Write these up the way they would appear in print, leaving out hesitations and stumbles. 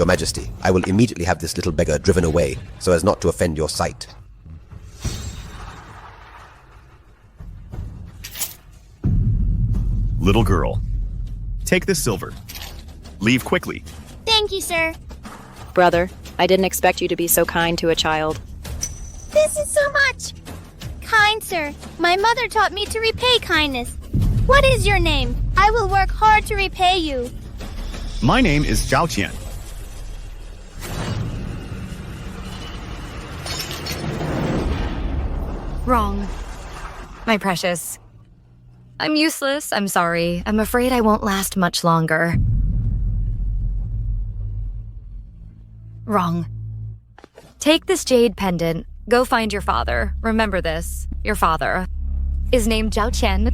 Your Majesty, I will immediately have this little beggar driven away, so as not to offend your sight. Little girl, take this silver. Leave quickly. Thank you, sir. Brother, I didn't expect you to be so kind to a child. This is so much. Kind sir, my mother taught me to repay kindness. What is your name? I will work hard to repay you. My name is Zhao Qian. Wrong. My precious. I'm useless, I'm sorry. I'm afraid I won't last much longer. Wrong. Take this jade pendant. Go find your father. Remember this. Your father is named Zhao Qian.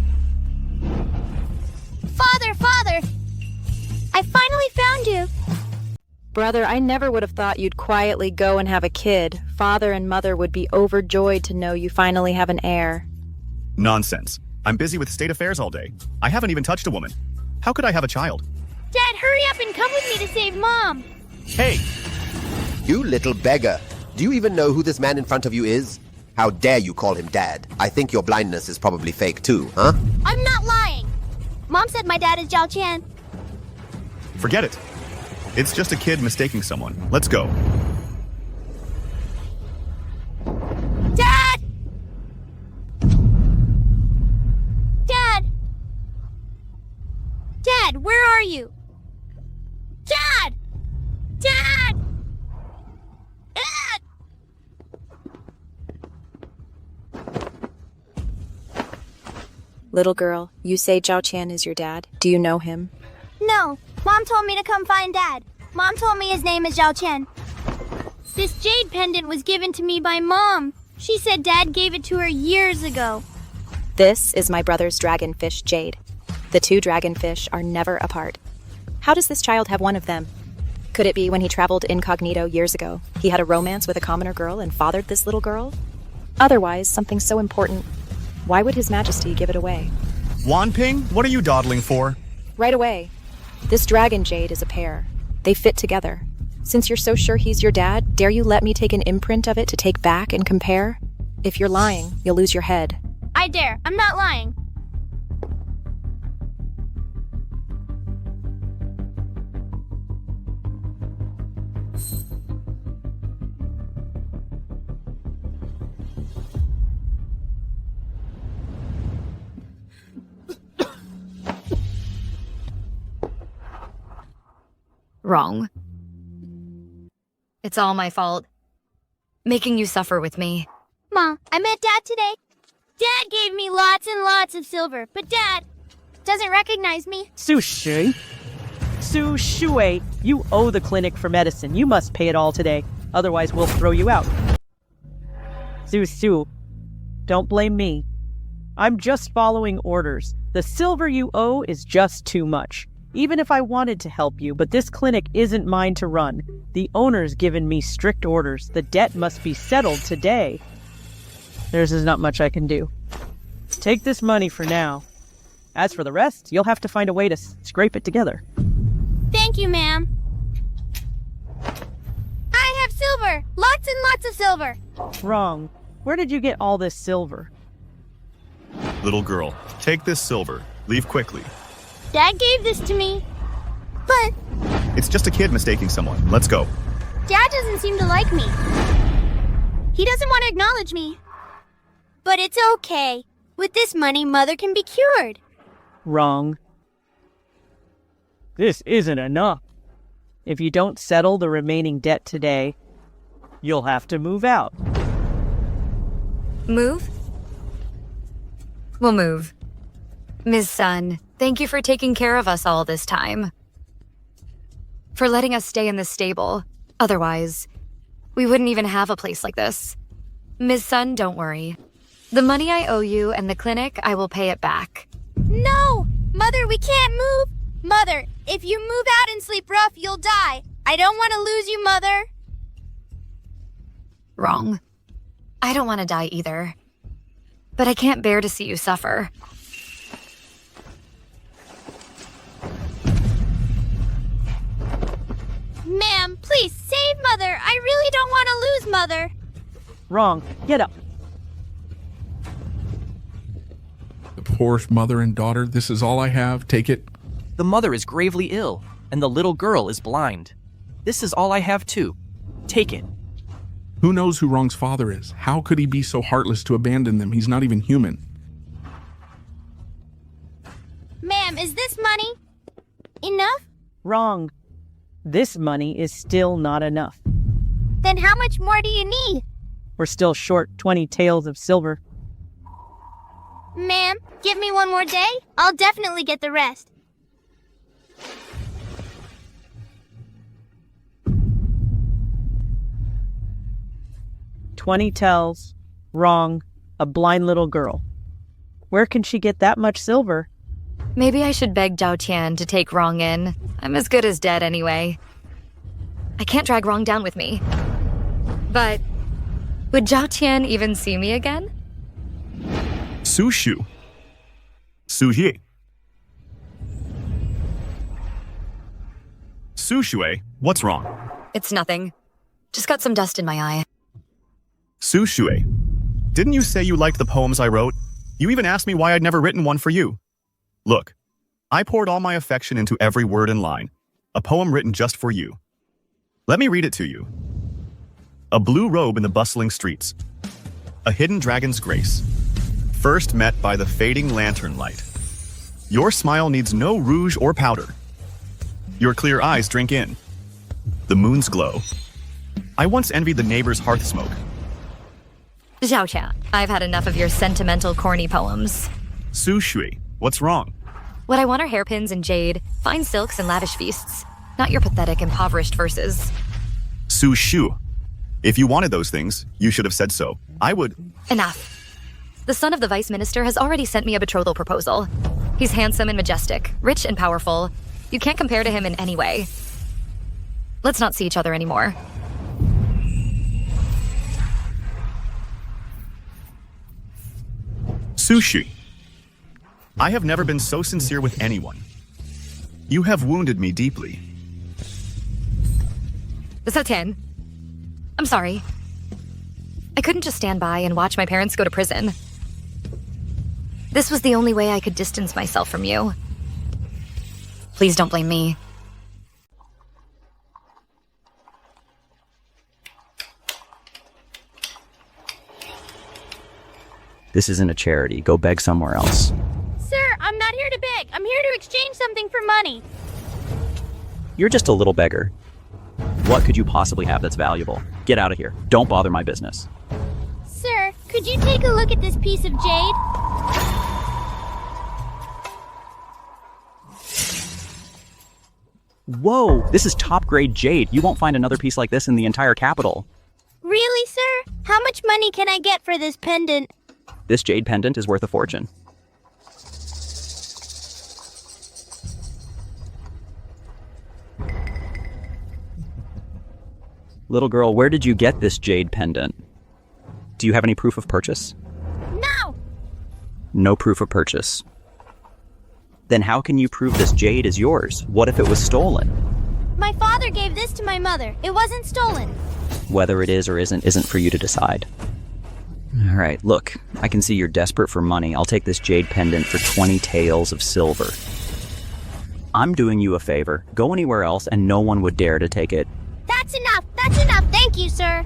Father! I finally found you. Brother, I never would have thought you'd quietly go and have a kid. Father and mother would be overjoyed to know you finally have an heir. Nonsense. I'm busy with state affairs all day. I haven't even touched a woman. How could I have a child? Dad, hurry up and come with me to save Mom. Hey! You little beggar! Do you even know who this man in front of you is? How dare you call him Dad? I think your blindness is probably fake too, huh? I'm not lying. Mom said my dad is Zhao Qian. Forget it. It's just a kid mistaking someone. Let's go. Dad! Dad, where are you? Dad! Dad! Dad! Little girl, you say Zhao Qian is your dad. Do you know him? No, Mom told me to come find Dad. Mom told me his name is Zhao Qian. This jade pendant was given to me by Mom. She said Dad gave it to her years ago. This is my brother's dragonfish, Jade. The two dragonfish are never apart. How does this child have one of them? Could it be when he traveled incognito years ago, he had a romance with a commoner girl and fathered this little girl? Otherwise, something so important, why would His Majesty give it away? Wanping, what are you dawdling for? Right away. This dragon jade is a pair. They fit together. Since you're so sure he's your dad, dare you let me take an imprint of it to take back and compare? If you're lying, you'll lose your head. I dare. I'm not lying. Wrong. It's all my fault. Making you suffer with me. Ma, I met Dad today. Dad gave me lots and lots of silver, but Dad doesn't recognize me. Su Shui, you owe the clinic for medicine. You must pay it all today. Otherwise, we'll throw you out. Su, don't blame me. I'm just following orders. The silver you owe is just too much. Even if I wanted to help you, but this clinic isn't mine to run. The owner's given me strict orders. The debt must be settled today. There's not much I can do. Take this money for now. As for the rest, you'll have to find a way to scrape it together. Thank you, ma'am. I have silver! Lots and lots of silver! Wrong. Where did you get all this silver? Little girl, take this silver. Leave quickly. Dad gave this to me. But It's just a kid mistaking someone. Let's go. Dad doesn't seem to like me. He doesn't want to acknowledge me. But it's okay. With this money, Mother can be cured. Wrong. This isn't enough. If you don't settle the remaining debt today, you'll have to move out. Move? We'll move. Ms. Sun, thank you for taking care of us all this time. For letting us stay in this stable. Otherwise, we wouldn't even have a place like this. Ms. Sun, don't worry. The money I owe you and the clinic, I will pay it back. No! Mother, we can't move! Mother, if you move out and sleep rough, you'll die. I don't want to lose you, Mother. Wrong. I don't want to die either. But I can't bear to see you suffer. Ma'am, Mother, I really don't want to lose Mother. Wrong. Get up. The poor mother and daughter, this is all I have. Take it. The mother is gravely ill, and the little girl is blind. This is all I have too. Take it. Who knows who Wrong's father is? How could he be so heartless to abandon them? He's not even human. Ma'am, is this money enough? Wrong. This money is still not enough. Then how much more do you need? We're still short 20 taels of silver. Ma'am, give me one more day. I'll definitely get the rest. "20 tells, Wrong, a blind little girl. Where can she get that much silver?" Maybe I should beg Zhao Tian to take Wrong in. I'm as good as dead anyway. I can't drag Wrong down with me. But would Zhao Tian even see me again? Su Shu. Su Ye. Su Shui, what's wrong? It's nothing. Just got some dust in my eye. Su Shui, didn't you say you liked the poems I wrote? You even asked me why I'd never written one for you. Look, I poured all my affection into every word and line. A poem written just for you. Let me read it to you. A blue robe in the bustling streets. A hidden dragon's grace. First met by the fading lantern light. Your smile needs no rouge or powder. Your clear eyes drink in. The moon's glow. I once envied the neighbor's hearth smoke. Zhao Tian, I've had enough of your sentimental, corny poems. Su Shui, what's wrong? What I want are hairpins and jade, fine silks and lavish feasts. Not your pathetic, impoverished verses. Su Shu, if you wanted those things, you should have said so. I would... Enough. The son of the vice minister has already sent me a betrothal proposal. He's handsome and majestic, rich and powerful. You can't compare to him in any way. Let's not see each other anymore. Sushi. I have never been so sincere with anyone. You have wounded me deeply. Zhao Tian, I'm sorry. I couldn't just stand by and watch my parents go to prison. This was the only way I could distance myself from you. Please don't blame me. This isn't a charity. Go beg somewhere else. Sir, I'm not here to beg. I'm here to exchange something for money. You're just a little beggar. What could you possibly have that's valuable? Get out of here. Don't bother my business. Sir, could you take a look at this piece of jade? Whoa, this is top-grade jade. You won't find another piece like this in the entire capital. Really, sir? How much money can I get for this pendant? This jade pendant is worth a fortune. Little girl, where did you get this jade pendant? Do you have any proof of purchase? No! No proof of purchase. Then how can you prove this jade is yours? What if it was stolen? My father gave this to my mother. It wasn't stolen. Whether it is or isn't for you to decide. All right, look, I can see you're desperate for money. I'll take this jade pendant for 20 taels of silver. I'm doing you a favor. Go anywhere else and no one would dare to take it. That's enough. That's enough. Thank you, sir.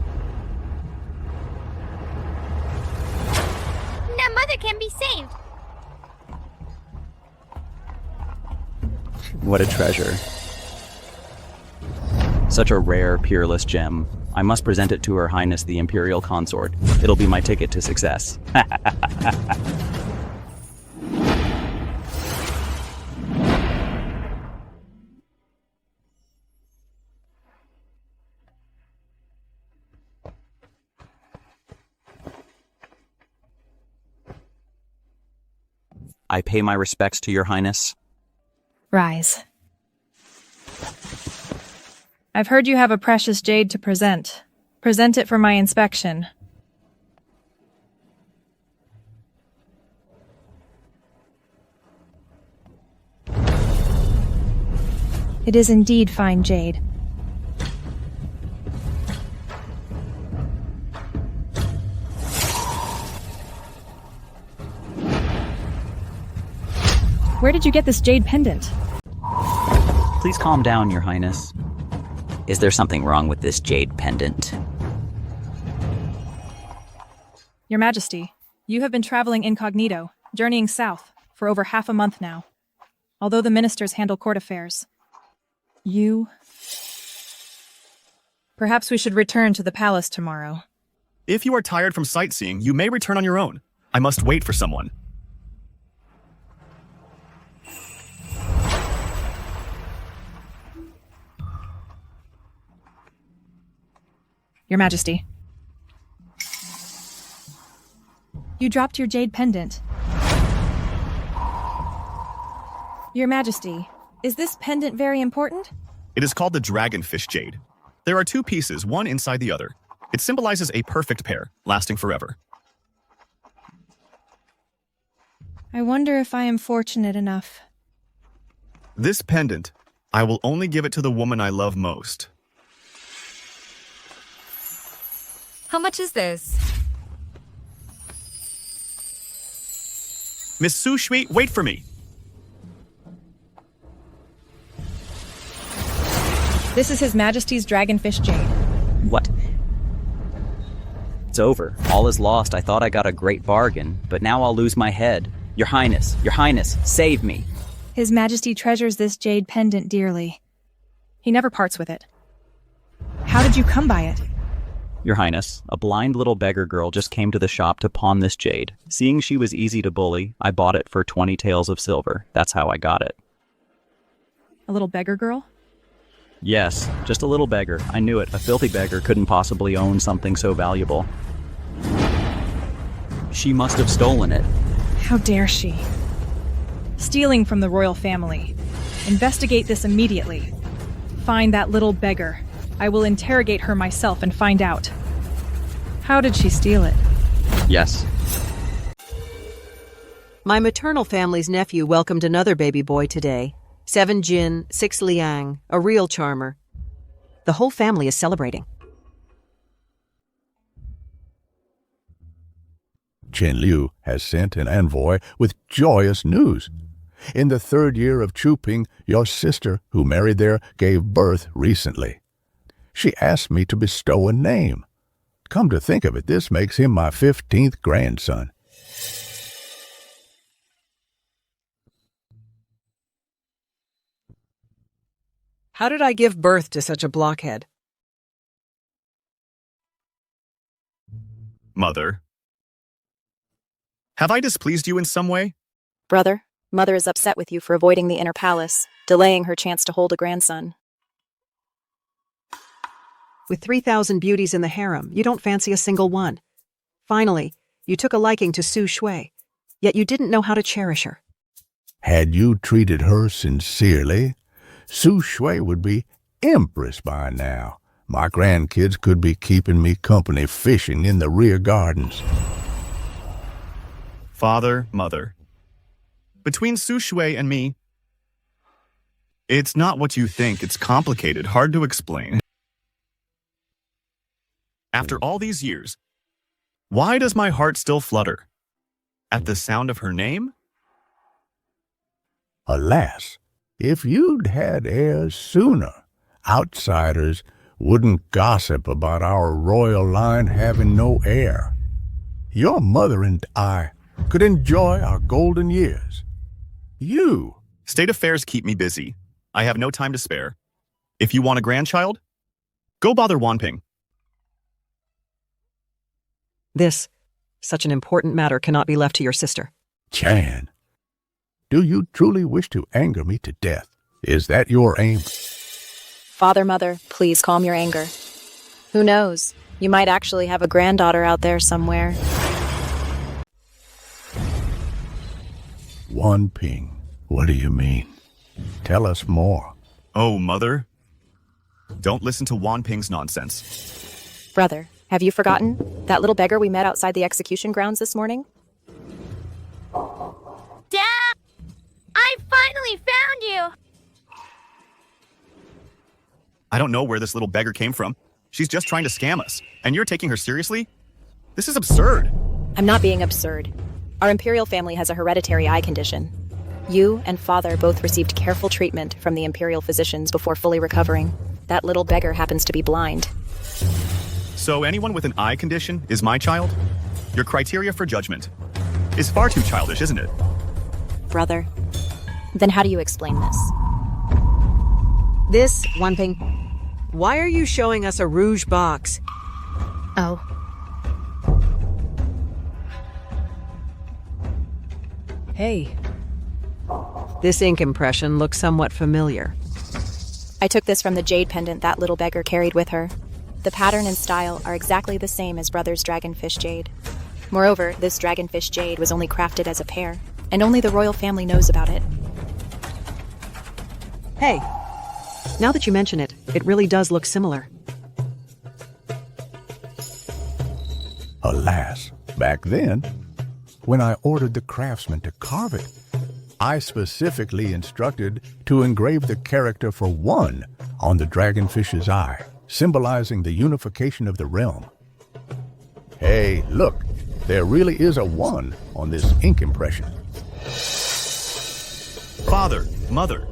Now mother can be saved. What a treasure. Such a rare, peerless gem. I must present it to Her Highness the Imperial Consort. It'll be my ticket to success. I pay my respects to Your Highness. Rise. I've heard you have a precious jade to present. Present it for my inspection. It is indeed fine jade. Where did you get this jade pendant? Please calm down, Your Highness. Is there something wrong with this jade pendant? Your Majesty, you have been traveling incognito, journeying south, for over half a month now. Although the ministers handle court affairs. Perhaps we should return to the palace tomorrow. If you are tired from sightseeing, you may return on your own. I must wait for someone. Your Majesty. You dropped your jade pendant. Your Majesty, is this pendant very important? It is called the dragonfish jade. There are two pieces, one inside the other. It symbolizes a perfect pair, lasting forever. I wonder if I am fortunate enough. This pendant, I will only give it to the woman I love most. How much is this? Miss Su Shui, wait for me. This is His Majesty's dragonfish jade. What? It's over. All is lost. I thought I got a great bargain, but now I'll lose my head. Your Highness, save me. His Majesty treasures this jade pendant dearly. He never parts with it. How did you come by it? Your Highness, a blind little beggar girl just came to the shop to pawn this jade. Seeing she was easy to bully, I bought it for 20 taels of silver. That's how I got it. A little beggar girl? Yes, just a little beggar. I knew it. A filthy beggar couldn't possibly own something so valuable. She must have stolen it. How dare she? Stealing from the royal family. Investigate this immediately. Find that little beggar. I will interrogate her myself and find out. How did she steal it? Yes. My maternal family's nephew welcomed another baby boy today. 7 Jin, 6 Liang, a real charmer. The whole family is celebrating. Chen Liu has sent an envoy with joyous news. In the 3rd year of Chuping, your sister, who married there, gave birth recently. She asked me to bestow a name. Come to think of it, this makes him my 15th grandson. How did I give birth to such a blockhead? Mother. Have I displeased you in some way? Brother, Mother is upset with you for avoiding the inner palace, delaying her chance to hold a grandson. With 3,000 beauties in the harem, you don't fancy a single one. Finally, you took a liking to Su Shui, yet you didn't know how to cherish her. Had you treated her sincerely, Su Shui would be empress by now. My grandkids could be keeping me company fishing in the rear gardens. Father, Mother. Between Su Shui and me, it's not what you think. It's complicated, hard to explain. After all these years, why does my heart still flutter? At the sound of her name? Alas, if you'd had heirs sooner, outsiders wouldn't gossip about our royal line having no heir. Your mother and I could enjoy our golden years. You. State affairs keep me busy. I have no time to spare. If you want a grandchild, go bother Wanping. Such an important matter cannot be left to your sister. Chan, do you truly wish to anger me to death? Is that your aim? Father, Mother, please calm your anger. Who knows? You might actually have a granddaughter out there somewhere. Wanping, what do you mean? Tell us more. Oh, Mother. Don't listen to Wanping's nonsense. Brother, have you forgotten? That little beggar we met outside the execution grounds this morning? Dad! I finally found you! I don't know where this little beggar came from. She's just trying to scam us. And you're taking her seriously? This is absurd. I'm not being absurd. Our imperial family has a hereditary eye condition. You and father both received careful treatment from the imperial physicians before fully recovering. That little beggar happens to be blind. So anyone with an eye condition is my child? Your criteria for judgment is far too childish, isn't it? Brother, then how do you explain this? This, Wanping. Why are you showing us a rouge box? Oh. Hey, This ink impression looks somewhat familiar. I took this from the jade pendant that little beggar carried with her. The pattern and style are exactly the same as Brother's dragonfish jade. Moreover, this dragonfish jade was only crafted as a pair, and only the royal family knows about it. Hey, now that you mention it, it really does look similar. Alas, back then, when I ordered the craftsman to carve it, I specifically instructed to engrave the character for 1 on the dragonfish's eye, symbolizing the unification of the realm. Hey, look, there really is a 1 on this ink impression. Father, mother.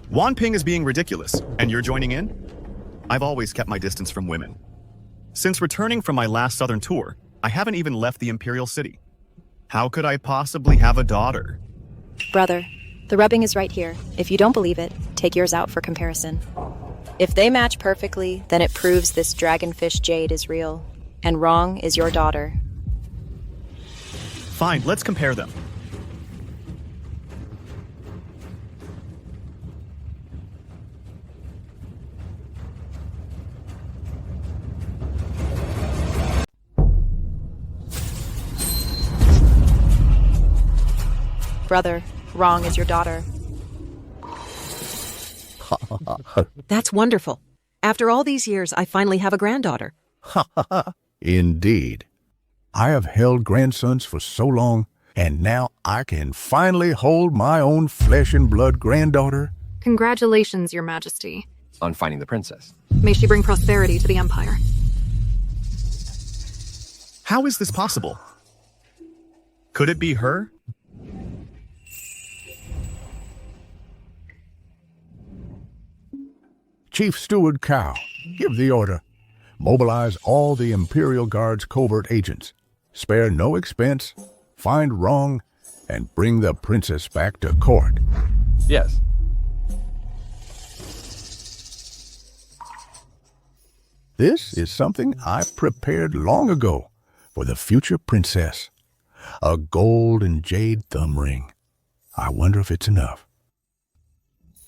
Wanping is being ridiculous, and you're joining in? I've always kept my distance from women. Since returning from my last southern tour, I haven't even left the imperial city. How could I possibly have a daughter? Brother, the rubbing is right here. If you don't believe it, take yours out for comparison. If they match perfectly, then it proves this dragonfish jade is real, and wrong is your daughter. Fine, let's compare them. Brother, wrong is your daughter. That's wonderful. After all these years, I finally have a granddaughter. Indeed. I have held grandsons for so long, and now I can finally hold my own flesh and blood granddaughter. Congratulations, Your Majesty. On finding the princess. May she bring prosperity to the Empire. How is this possible? Could it be her? Chief Steward Cao, give the order. Mobilize all the Imperial Guard's covert agents. Spare no expense, find wrong, and bring the princess back to court. Yes. This is something I prepared long ago for the future princess. A gold and jade thumb ring. I wonder if it's enough.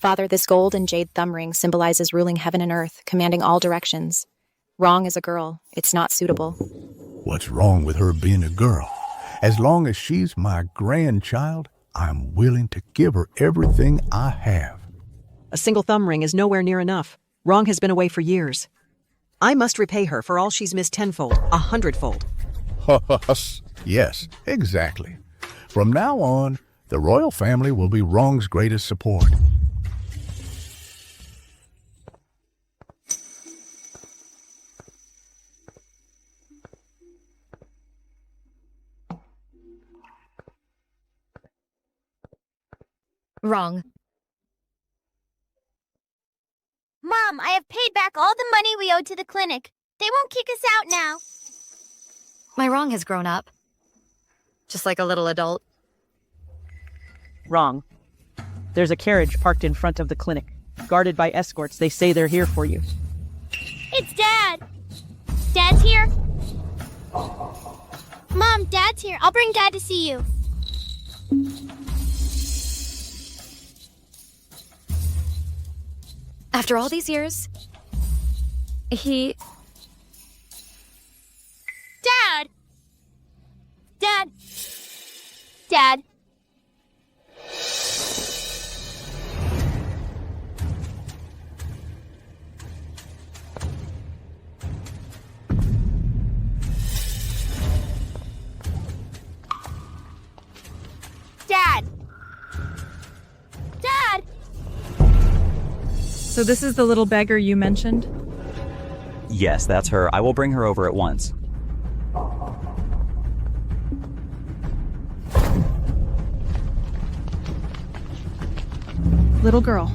Father, this gold and jade thumb ring symbolizes ruling heaven and earth, commanding all directions. Wrong is a girl. It's not suitable. What's wrong with her being a girl? As long as she's my grandchild, I'm willing to give her everything I have. A single thumb ring is nowhere near enough. Wrong has been away for years. I must repay her for all she's missed 10-fold, 100-fold. Yes, exactly. From now on, the royal family will be Wrong's greatest support. Wrong. Mom, I have paid back all the money we owed to the clinic. They won't kick us out now. My wrong has grown up. Just like a little adult. Wrong. There's a carriage parked in front of the clinic. Guarded by escorts, they say they're here for you. It's Dad. Dad's here? Mom, Dad's here. I'll bring Dad to see you. After all these years, he... Dad! Dad! Dad! Dad! Dad! so this is the little beggar you mentioned? Yes, that's her. I will bring her over at once. Little girl.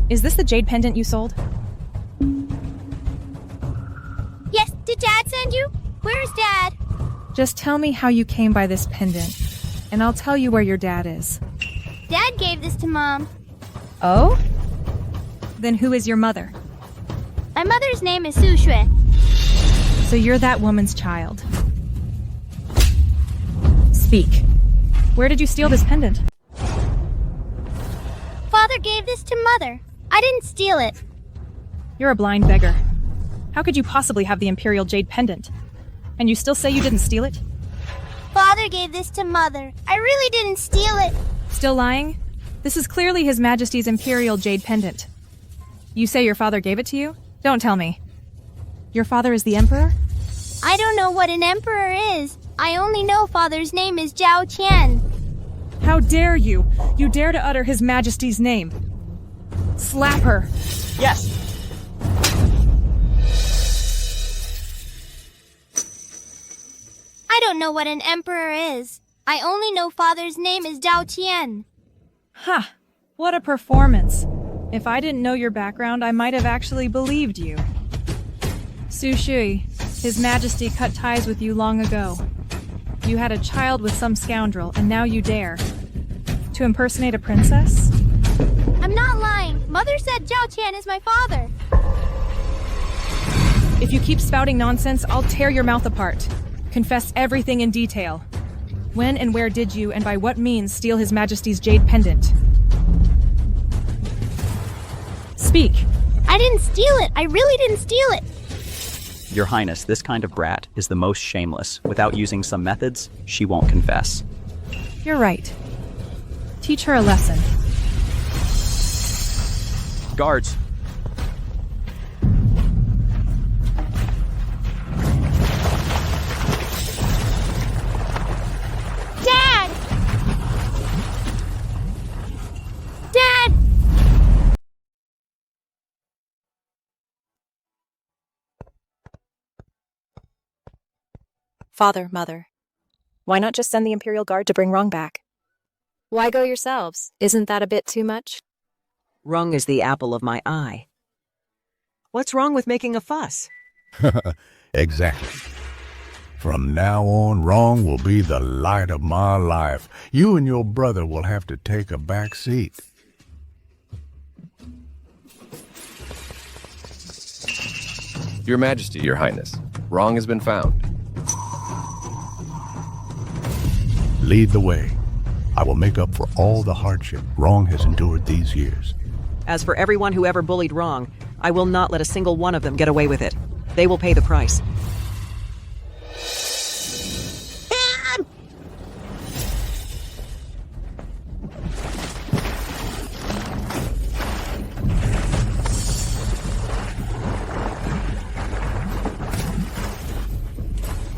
Is this the jade pendant you sold? Yes, did Dad send you? Where's Dad? Just tell me how you came by this pendant, and I'll tell you where your dad is. Dad gave this to Mom. Oh? Then who is your mother? My mother's name is Su Shui. So you're that woman's child. Speak. Where did you steal this pendant? Father gave this to Mother. I didn't steal it. You're a blind beggar. How could you possibly have the Imperial Jade pendant? And you still say you didn't steal it? Father gave this to Mother. I really didn't steal it. Still lying? This is clearly His Majesty's Imperial Jade pendant. You say your father gave it to you? Don't tell me. Your father is the Emperor? I don't know what an emperor is. I only know Father's name is Zhao Qian. How dare you! You dare to utter His Majesty's name! Slap her! Yes! I don't know what an emperor is. I only know Father's name is Zhao Qian. Ha! What a performance! If I didn't know your background, I might have actually believed you. Su Shui, His Majesty cut ties with you long ago. You had a child with some scoundrel, and now you dare to impersonate a princess? I'm not lying. Mother said Zhao Qian is my father. If you keep spouting nonsense, I'll tear your mouth apart. Confess everything in detail. When and where did you, and by what means, steal His Majesty's jade pendant? Speak. I didn't steal it. I really didn't steal it. Your Highness, this kind of brat is the most shameless. Without using some methods, she won't confess. You're right. Teach her a lesson. Guards. Dad! Dad! Father, Mother. Why not just send the Imperial Guard to bring Rong back? Why go yourselves? Isn't that a bit too much? Rung is the apple of my eye. What's wrong with making a fuss? Exactly. From now on, Rong will be the light of my life. You and your brother will have to take a back seat. Your Majesty, Your Highness, wrong has been found. Lead the way. I will make up for all the hardship Rong has endured these years. As for everyone who ever bullied Rong, I will not let a single one of them get away with it. They will pay the price.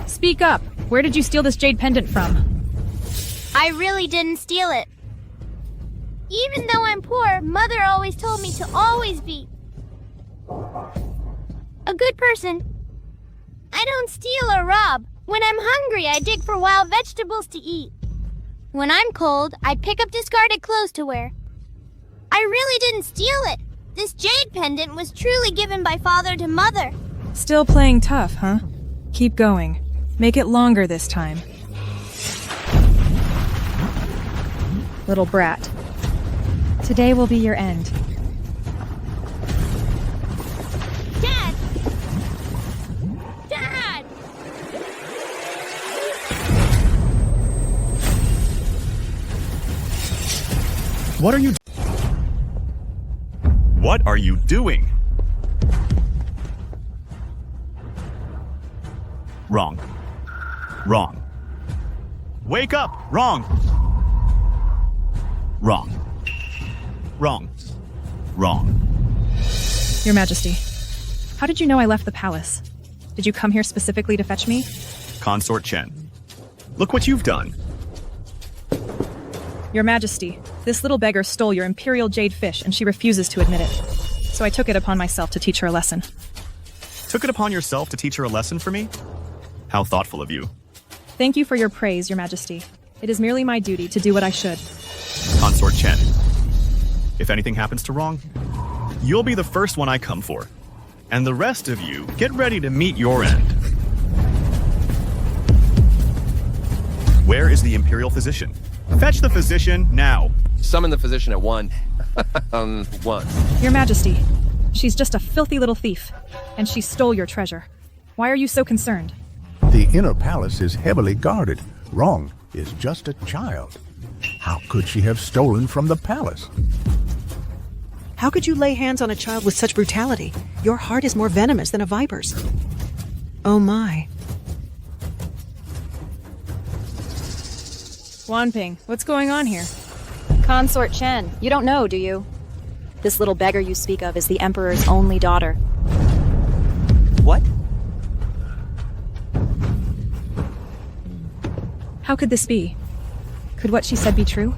Speak up. Where did you steal this jade pendant from? I really didn't steal it. Even though I'm poor, Mother always told me to always be a good person. I don't steal or rob. When I'm hungry, I dig for wild vegetables to eat. When I'm cold, I pick up discarded clothes to wear. I really didn't steal it. This jade pendant was truly given by Father to Mother. Still playing tough, huh? Keep going. Make it longer this time. Little brat. Today will be your end. Dad! Dad! What are you doing? Wrong. Wrong. Wake up! Wrong! Wrong. Wrong. Wrong. Your Majesty, how did you know I left the palace? Did you come here specifically to fetch me? Consort Chen. Look what you've done. Your Majesty, this little beggar stole your imperial jade fish and she refuses to admit it. So I took it upon myself to teach her a lesson. Took it upon yourself to teach her a lesson for me? How thoughtful of you. Thank you for your praise, Your Majesty. It is merely my duty to do what I should. Consort Chen. If anything happens to Wrong, you'll be the first one I come for. And the rest of you, get ready to meet your end. Where is the Imperial Physician? Fetch the Physician now. Summon the physician at one. Once. Your Majesty, she's just a filthy little thief, and she stole your treasure. Why are you so concerned? The inner palace is heavily guarded. Wrong is just a child. How could she have stolen from the palace? How could you lay hands on a child with such brutality? Your heart is more venomous than a viper's. Oh my. Wanping, what's going on here? Consort Chen, you don't know, do you? This little beggar you speak of is the Emperor's only daughter. What? How could this be? Could what she said be true?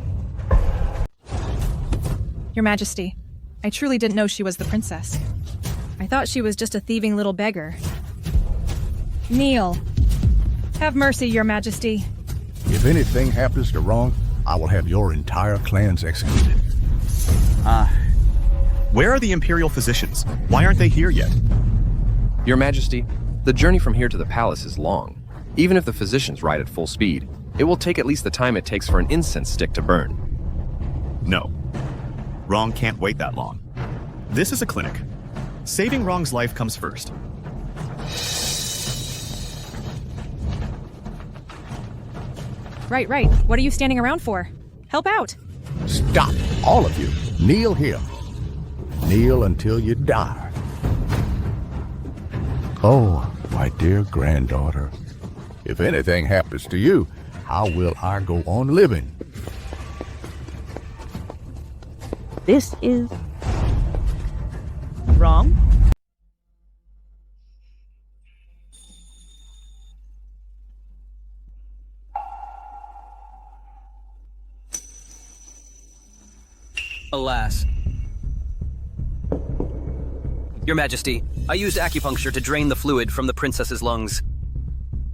Your Majesty, I truly didn't know she was the princess. I thought she was just a thieving little beggar. Kneel. Have mercy, Your Majesty. If anything happens to Wrong, I will have your entire clans executed. Where are the Imperial Physicians? Why aren't they here yet? Your Majesty, the journey from here to the palace is long. Even if the physicians ride at full speed, it will take at least the time it takes for an incense stick to burn. No. Wrong can't wait that long. This is a clinic. Saving Wrong's life comes first. Right. What are you standing around for? Help out! Stop, all of you. Kneel here. Kneel until you die. Oh, my dear granddaughter. If anything happens to you, how will I go on living? This is wrong. Alas. Your Majesty, I used acupuncture to drain the fluid from the princess's lungs.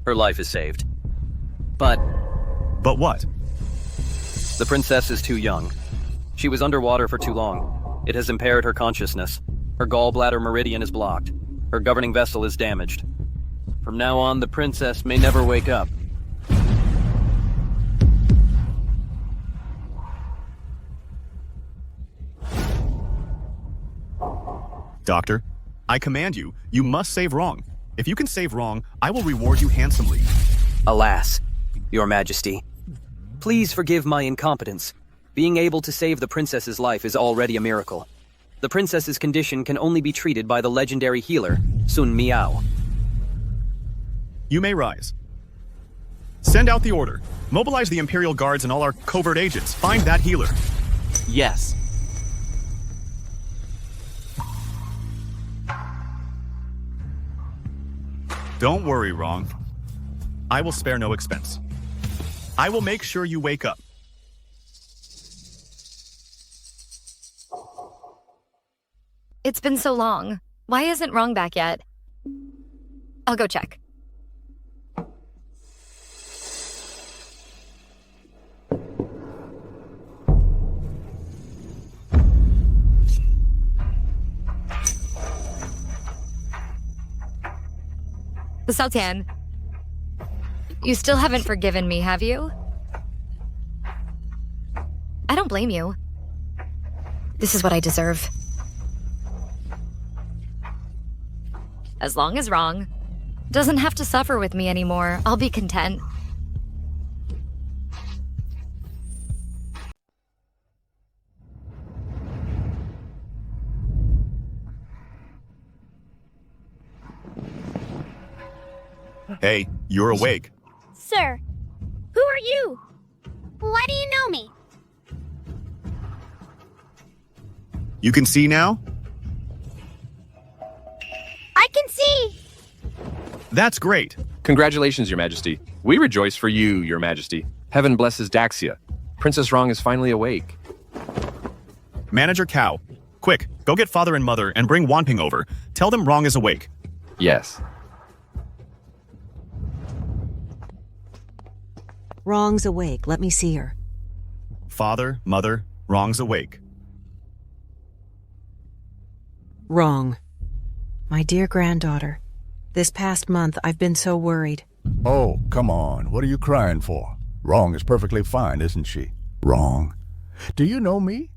Her life is saved. But what? The princess is too young. She was underwater for too long. It has impaired her consciousness. Her gallbladder meridian is blocked. Her governing vessel is damaged. From now on, the princess may never wake up. Doctor, I command you, you must save Wrong. If you can save Wrong, I will reward you handsomely. Alas, Your Majesty. Please forgive my incompetence. Being able to save the princess's life is already a miracle. The princess's condition can only be treated by the legendary healer, Sun Miao. You may rise. Send out the order. Mobilize the Imperial Guards and all our covert agents. Find that healer. Yes. Don't worry, Wrong. I will spare no expense. I will make sure you wake up. It's been so long. Why isn't Wrong back yet? I'll go check. Sultan, you still haven't forgiven me, have you? I don't blame you. This is what I deserve. As long as Wrong doesn't have to suffer with me anymore, I'll be content. Hey, you're awake. Sir, who are you? Why do you know me? You can see now? I can see! That's great. Congratulations, Your Majesty. We rejoice for you, Your Majesty. Heaven blesses Daxia. Princess Wrong is finally awake. Manager Cao, quick, go get father and mother and bring Wanping over. Tell them Wrong is awake. Yes. Wrong's awake. Let me see her. Father, mother, wrong's awake. Wrong. My dear granddaughter, this past month I've been so worried. Oh, come on. What are you crying for? Wrong is perfectly fine, isn't she? Wrong. Do you know me?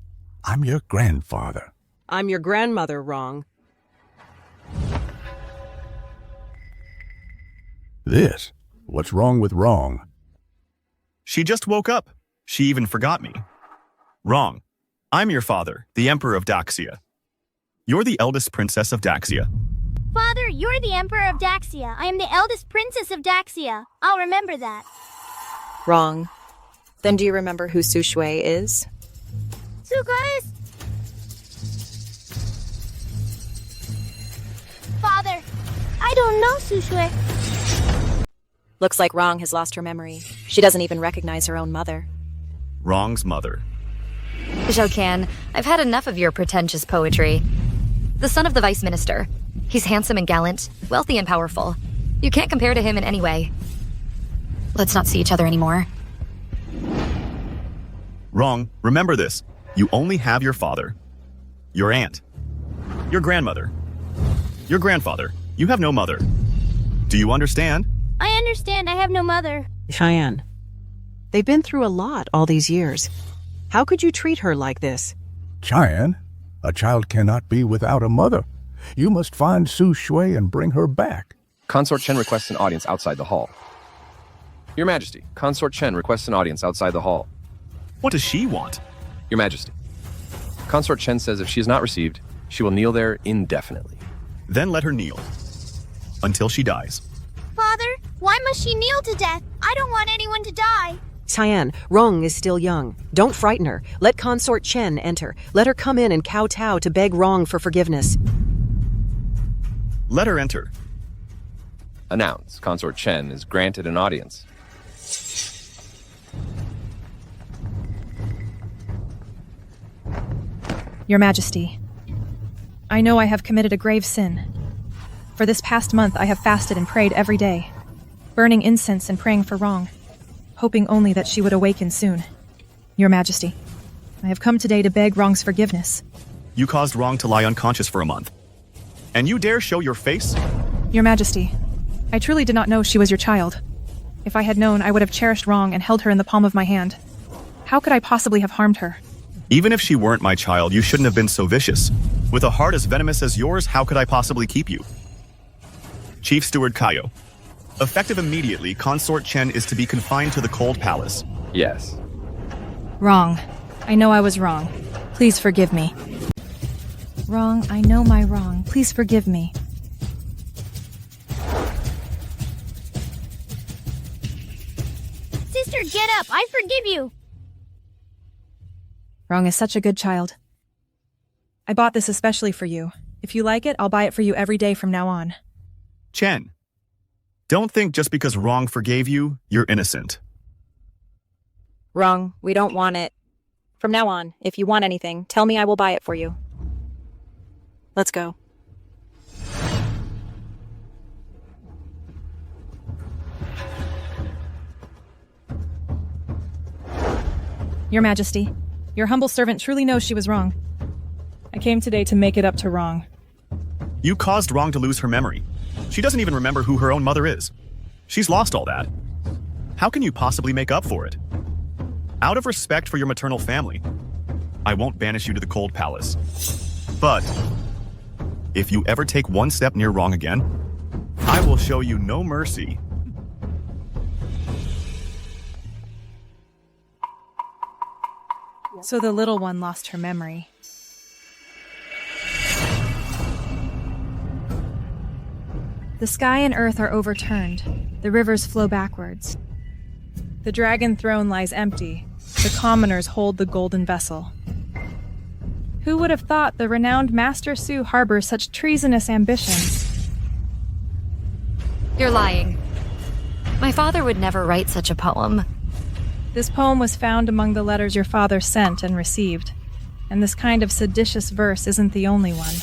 I'm your grandfather. I'm your grandmother, Wrong. This? What's wrong with Wrong? She just woke up. She even forgot me. Wrong. I'm your father, the Emperor of Daxia. You're the eldest princess of Daxia. Father, you're the Emperor of Daxia. I am the eldest princess of Daxia. I'll remember that. Wrong. Then do you remember who Su Shui is? So guys... Father, I don't know Su Shui. Looks like Wrong has lost her memory. She doesn't even recognize her own mother. Wrong's mother. Zhou, I've had enough of your pretentious poetry. The son of the vice minister. He's handsome and gallant, wealthy and powerful. You can't compare to him in any way. Let's not see each other anymore. Wrong. Remember this. You only have your father, your aunt, your grandmother, your grandfather. You have no mother. Do you understand? I understand. I have no mother. Cheyenne, they've been through a lot all these years. How could you treat her like this? Cheyenne, a child cannot be without a mother. You must find Su Shui and bring her back. Consort Chen requests an audience outside the hall. Your Majesty, Consort Chen requests an audience outside the hall. What does she want? Your Majesty, Consort Chen says if she is not received, she will kneel there indefinitely. Then let her kneel. Until she dies. Father, why must she kneel to death? I don't want anyone to die. Cheyenne, Wrong is still young. Don't frighten her. Let Consort Chen enter. Let her come in and kowtow to beg Wrong for forgiveness. Let her enter. Announce Consort Chen is granted an audience. Your Majesty, I know I have committed a grave sin. For this past month, I have fasted and prayed every day, burning incense and praying for Wrong, hoping only that she would awaken soon. Your Majesty, I have come today to beg Wrong's forgiveness. You caused Wrong to lie unconscious for a month. And you dare show your face? Your Majesty, I truly did not know she was your child. If I had known, I would have cherished Wrong and held her in the palm of my hand. How could I possibly have harmed her? Even if she weren't my child, you shouldn't have been so vicious. With a heart as venomous as yours, how could I possibly keep you? Chief Steward Kaio. Effective immediately, Consort Chen is to be confined to the Cold Palace. Yes. Wrong. I know I was wrong. Please forgive me. Wrong. I know my wrong. Please forgive me. Sister, get up. I forgive you. Wrong is such a good child. I bought this especially for you. If you like it, I'll buy it for you every day from now on. Chen, don't think just because Wrong forgave you, you're innocent. Wrong. We don't want it. From now on, if you want anything, tell me, I will buy it for you. Let's go. Your Majesty, your humble servant truly knows she was wrong. I came today to make it up to Wrong. You caused Wrong to lose her memory. She doesn't even remember who her own mother is. She's lost all that. How can you possibly make up for it? Out of respect for your maternal family, I won't banish you to the Cold Palace. But if you ever take one step near Wrong again, I will show you no mercy. So the little one lost her memory. The sky and earth are overturned. The rivers flow backwards. The dragon throne lies empty. The commoners hold the golden vessel. Who would have thought the renowned Master Su harbors such treasonous ambitions? You're lying. My father would never write such a poem. This poem was found among the letters your father sent and received, and this kind of seditious verse isn't the only one.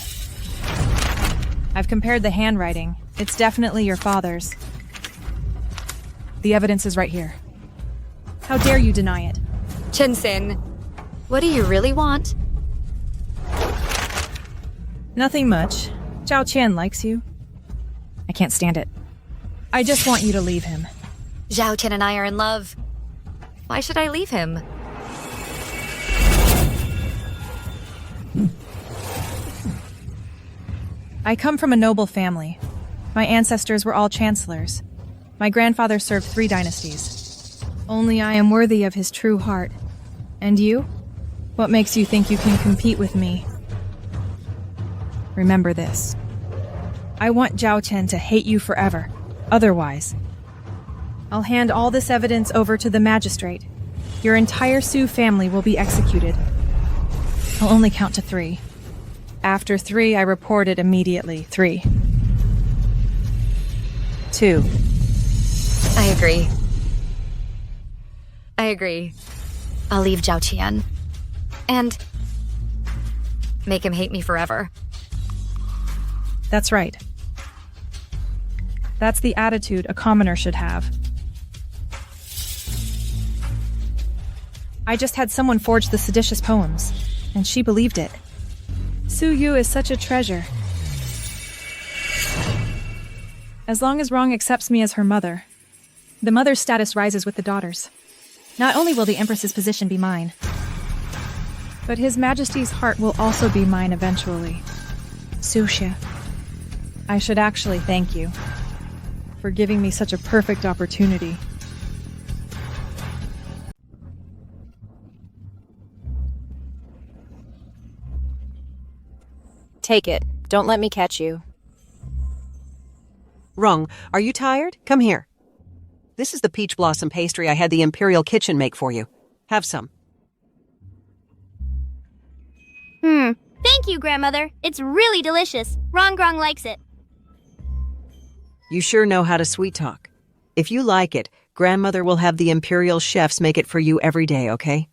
I've compared the handwriting. It's definitely your father's. The evidence is right here. How dare you deny it? Chinsin, what do you really want? Nothing much. Zhao Qian likes you. I can't stand it. I just want you to leave him. Zhao Qian and I are in love. Why should I leave him? I come from a noble family. My ancestors were all chancellors. My grandfather served 3 dynasties. Only I am worthy of his true heart. And you? What makes you think you can compete with me? Remember this. I want Zhao Qian to hate you forever. Otherwise, I'll hand all this evidence over to the magistrate. Your entire Su family will be executed. I'll only count to 3. After 3, I report it immediately. 3. 2. I agree. I'll leave Zhao Qian. And make him hate me forever. That's right. That's the attitude a commoner should have. I just had someone forge the seditious poems, and she believed it. Su Yu is such a treasure. As long as Rong accepts me as her mother, the mother's status rises with the daughters. Not only will the Empress's position be mine, but His Majesty's heart will also be mine eventually. Su Xie, I should actually thank you for giving me such a perfect opportunity. Take it. Don't let me catch you. Rung, are you tired? Come here. This is the peach blossom pastry I had the Imperial Kitchen make for you. Have some. Thank you, Grandmother. It's really delicious. Rongrong likes it. You sure know how to sweet talk. If you like it, Grandmother will have the Imperial chefs make it for you every day, okay?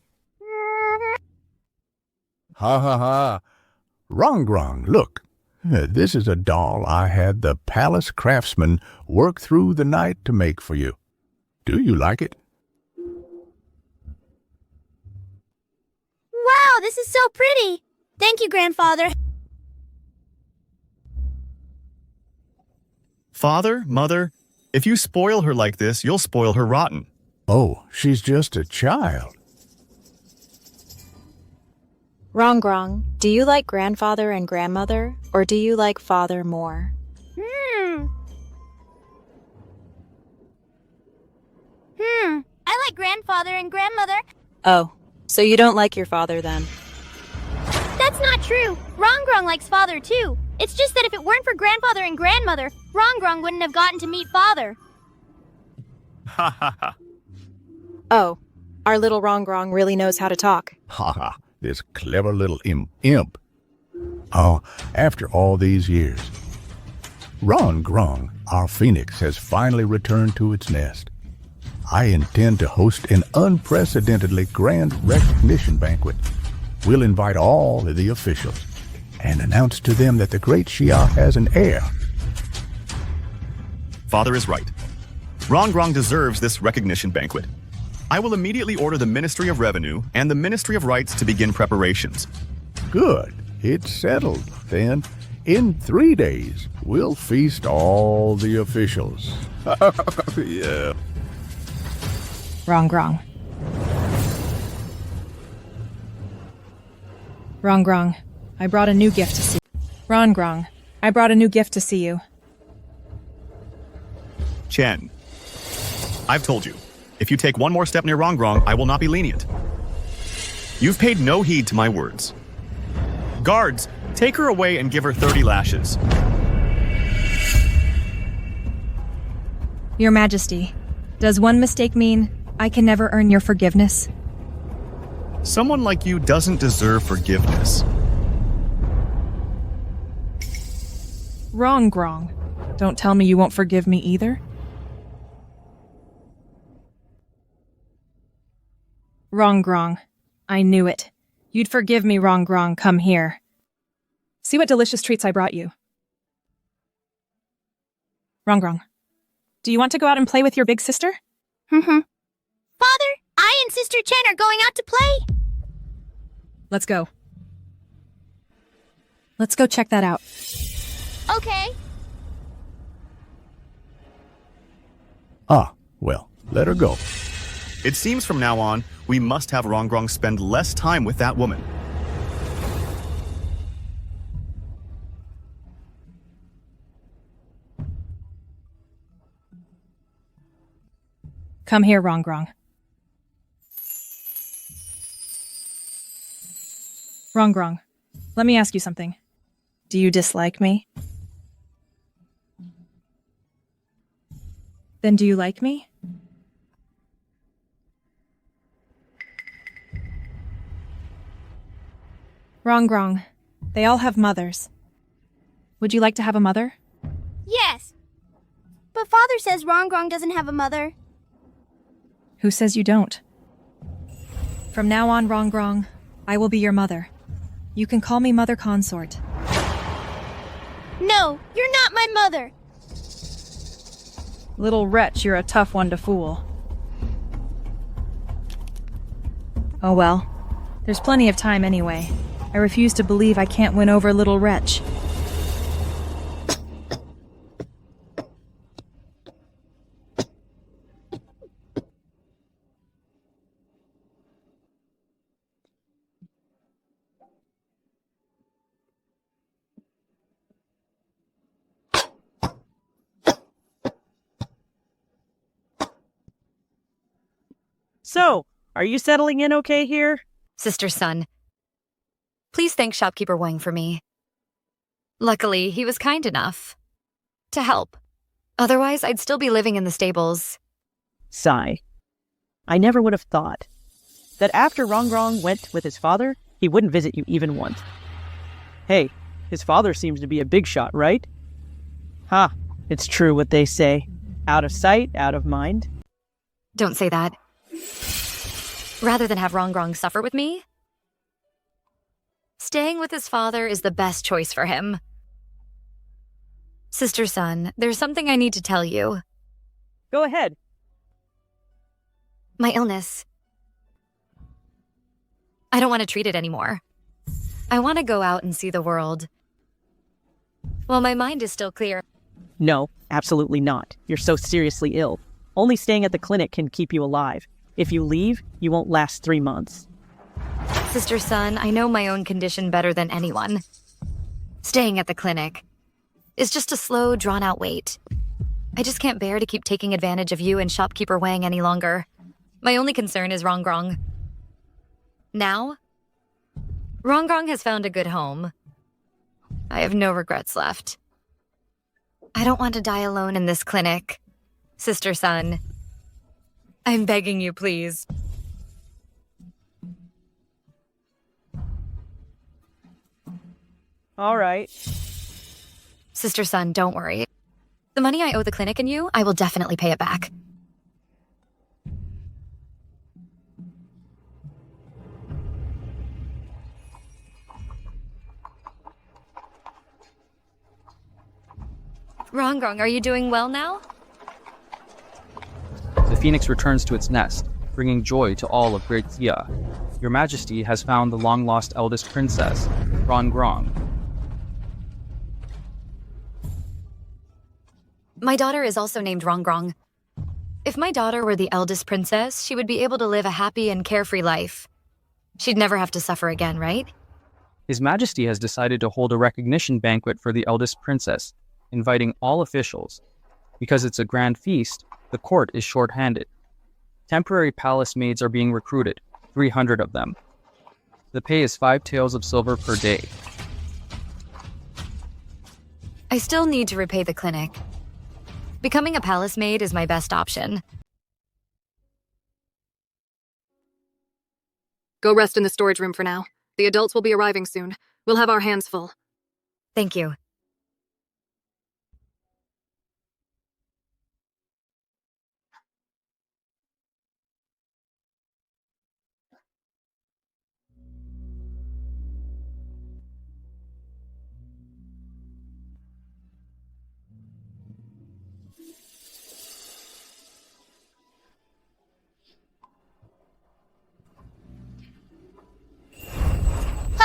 Ha ha ha. Rongrong, look. This is a doll I had the palace craftsman work through the night to make for you. Do you like it? Wow, this is so pretty. Thank you, Grandfather. Father, Mother, if you spoil her like this, you'll spoil her rotten. Oh, she's just a child. Rongrong, do you like grandfather and grandmother, or do you like father more? I like Grandfather and Grandmother. Oh, so you don't like your father then? That's not true. Rongrong likes Father too. It's just that if it weren't for Grandfather and Grandmother, Rongrong wouldn't have gotten to meet Father. Ha ha ha. Oh, our little Rongrong really knows how to talk. Ha ha, this clever little imp. Oh, after all these years, Rongrong, our phoenix, has finally returned to its nest. I intend to host an unprecedentedly grand recognition banquet. We'll invite all of the officials and announce to them that the great Xia has an heir. Father is right. Rongrong deserves this recognition banquet. I will immediately order the Ministry of Revenue and the Ministry of Rights to begin preparations. Good. It's settled. Then, in 3 days, we'll feast all the officials. Yeah. Rongrong. Rongrong, I brought a new gift to see. Rongrong, I brought a new gift to see you. Chen, I've told you, if you take one more step near Rongrong, I will not be lenient. You've paid no heed to my words. Guards, take her away and give her 30 lashes. Your Majesty, does one mistake mean I can never earn your forgiveness? Someone like you doesn't deserve forgiveness. Rongrong, don't tell me you won't forgive me either. Rongrong, I knew it. You'd forgive me, Rongrong. Come here. See what delicious treats I brought you. Rongrong, do you want to go out and play with your big sister? Father, I and Sister Chen are going out to play. Let's go. Let's go check that out. Okay. Ah, well, let her go. It seems from now on, we must have Rongrong spend less time with that woman. Come here, Rongrong. Rongrong, let me ask you something. Do you dislike me? Then do you like me? Rongrong, they all have mothers. Would you like to have a mother? Yes. But Father says Rongrong doesn't have a mother. Who says you don't? From now on, Rongrong, I will be your mother. You can call me Mother Consort. No, you're not my mother. Little wretch, you're a tough one to fool. Oh well. There's plenty of time anyway. I refuse to believe I can't win over little wretch. So, are you settling in okay here? Sister Sun, please thank shopkeeper Wang for me. Luckily, he was kind enough to help. Otherwise, I'd still be living in the stables. Sigh. I never would have thought that after Rongrong went with his father, he wouldn't visit you even once. Hey, his father seems to be a big shot, right? Ha, it's true what they say. Out of sight, out of mind. Don't say that. Rather than have Rongrong suffer with me, staying with his father is the best choice for him. Sister Sun, there's something I need to tell you. Go ahead. My illness. I don't want to treat it anymore. I want to go out and see the world. Well, my mind is still clear. No, absolutely not. You're so seriously ill. Only staying at the clinic can keep you alive. If you leave, you won't last 3 months. Sister Sun, I know my own condition better than anyone. Staying at the clinic is just a slow, drawn-out wait. I just can't bear to keep taking advantage of you and shopkeeper Wang any longer. My only concern is Rongrong. Now, Rongrong has found a good home. I have no regrets left. I don't want to die alone in this clinic. Sister Sun, I'm begging you, please. All right. Sister Sun, don't worry. The money I owe the clinic and you, I will definitely pay it back. Rongrong, are you doing well now? The phoenix returns to its nest, bringing joy to all of Great Xia. Your Majesty has found the long-lost eldest princess, Rongrong. My daughter is also named Rongrong. If my daughter were the eldest princess, she would be able to live a happy and carefree life. She'd never have to suffer again, right? His Majesty has decided to hold a recognition banquet for the eldest princess, inviting all officials. Because it's a grand feast, the court is short-handed. Temporary palace maids are being recruited, 300 of them. The pay is 5 taels of silver per day. I still need to repay the clinic. Becoming a palace maid is my best option. Go rest in the storage room for now. The adults will be arriving soon. We'll have our hands full. Thank you.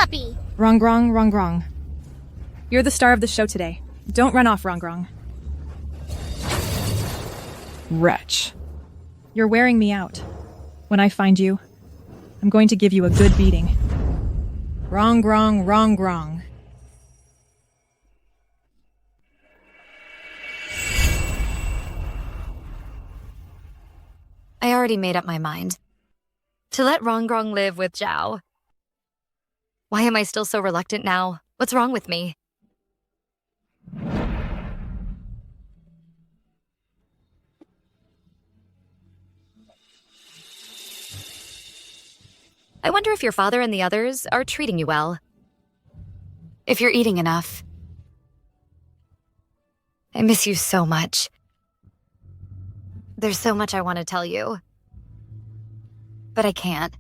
Puppy! Wrong. You're the star of the show today. Don't run off, Wrong. Wretch. You're wearing me out. When I find you, I'm going to give you a good beating. Wrong. I already made up my mind. To let Rongrong live with Zhao. Why am I still so reluctant now? What's wrong with me? I wonder if your father and the others are treating you well. If you're eating enough. I miss you so much. There's so much I want to tell you. But I can't.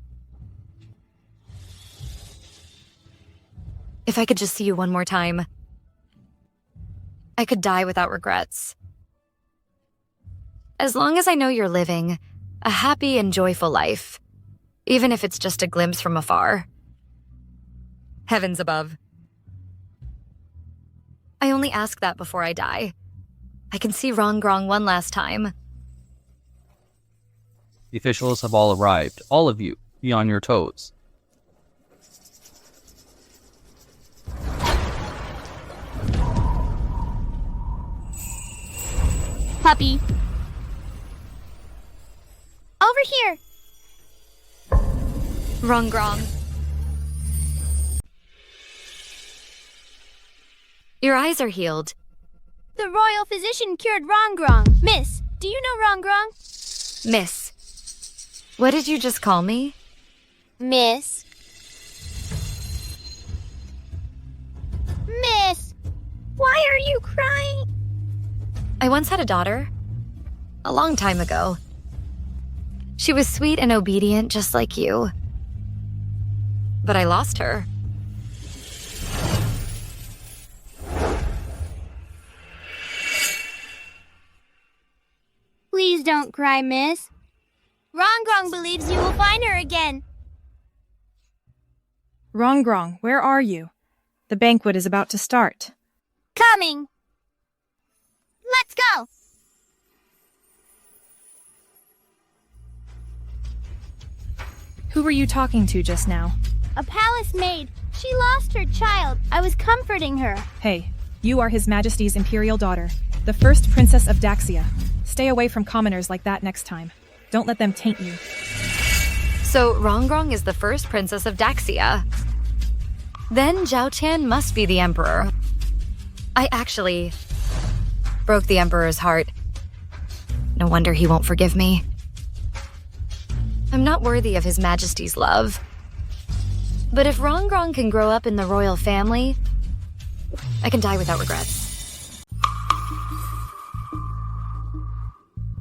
If I could just see you one more time, I could die without regrets. As long as I know you're living a happy and joyful life, even if it's just a glimpse from afar. Heavens above. I only ask that before I die. I can see Rongrong one last time. The officials have all arrived. All of you, be on your toes. Puppy. Over here. Rongrong. Your eyes are healed. The royal physician cured Rongrong. Miss, do you know Rongrong? Miss. What did you just call me? Miss. Miss, why are you crying? I once had a daughter. A long time ago. She was sweet and obedient just like you. But I lost her. Please don't cry, miss. Rongrong believes you will find her again. Wrong, where are you? The banquet is about to start. Coming. Let's go. Who were you talking to just now? A palace maid. She lost her child. I was comforting her. Hey, you are His Majesty's Imperial daughter, the first Princess of Daxia. Stay away from commoners like that next time. Don't let them taint you. So Rongrong is the first princess of Daxia. Then Zhao Tian must be the emperor. I actually broke the emperor's heart. No wonder he won't forgive me. I'm not worthy of His Majesty's love. But if Rongrong can grow up in the royal family, I can die without regrets.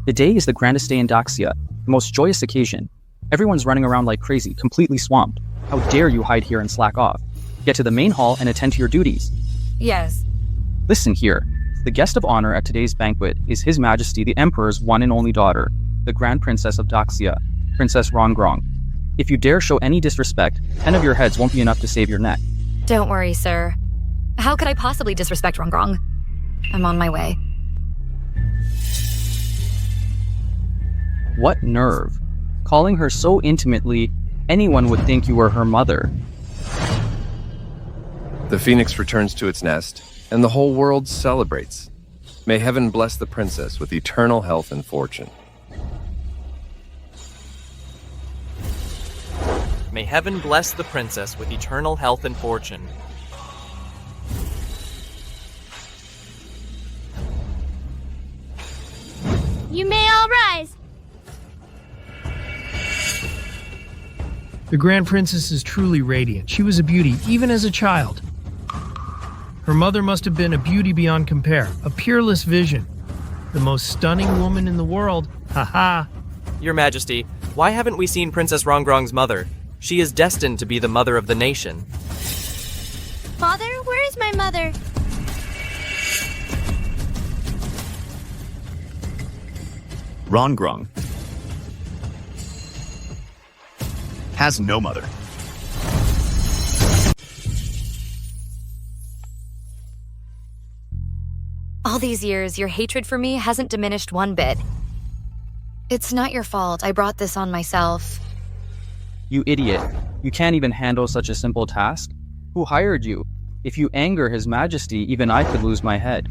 The day is the grandest day in Daxia, the most joyous occasion. Everyone's running around like crazy, completely swamped. How dare you hide here and slack off? Get to the main hall and attend to your duties. Yes. Listen here. The guest of honor at today's banquet is His Majesty the Emperor's one and only daughter, the Grand Princess of Daxia, Princess Rongrong. If you dare show any disrespect, 10 of your heads won't be enough to save your neck. Don't worry, sir. How could I possibly disrespect Rongrong? I'm on my way. What nerve. Calling her so intimately, anyone would think you were her mother. The phoenix returns to its nest, and the whole world celebrates. May heaven bless the princess with eternal health and fortune. May heaven bless the princess with eternal health and fortune. You may all rise. The Grand Princess is truly radiant. She was a beauty, even as a child. Her mother must have been a beauty beyond compare, a peerless vision. The most stunning woman in the world. Ha-ha! Your Majesty, why haven't we seen Princess Rongrong's mother? She is destined to be the mother of the nation. Father, where is my mother? Rongrong has no mother. All these years, your hatred for me hasn't diminished one bit. It's not your fault. I brought this on myself. You idiot. You can't even handle such a simple task? Who hired you? If you anger His Majesty, even I could lose my head.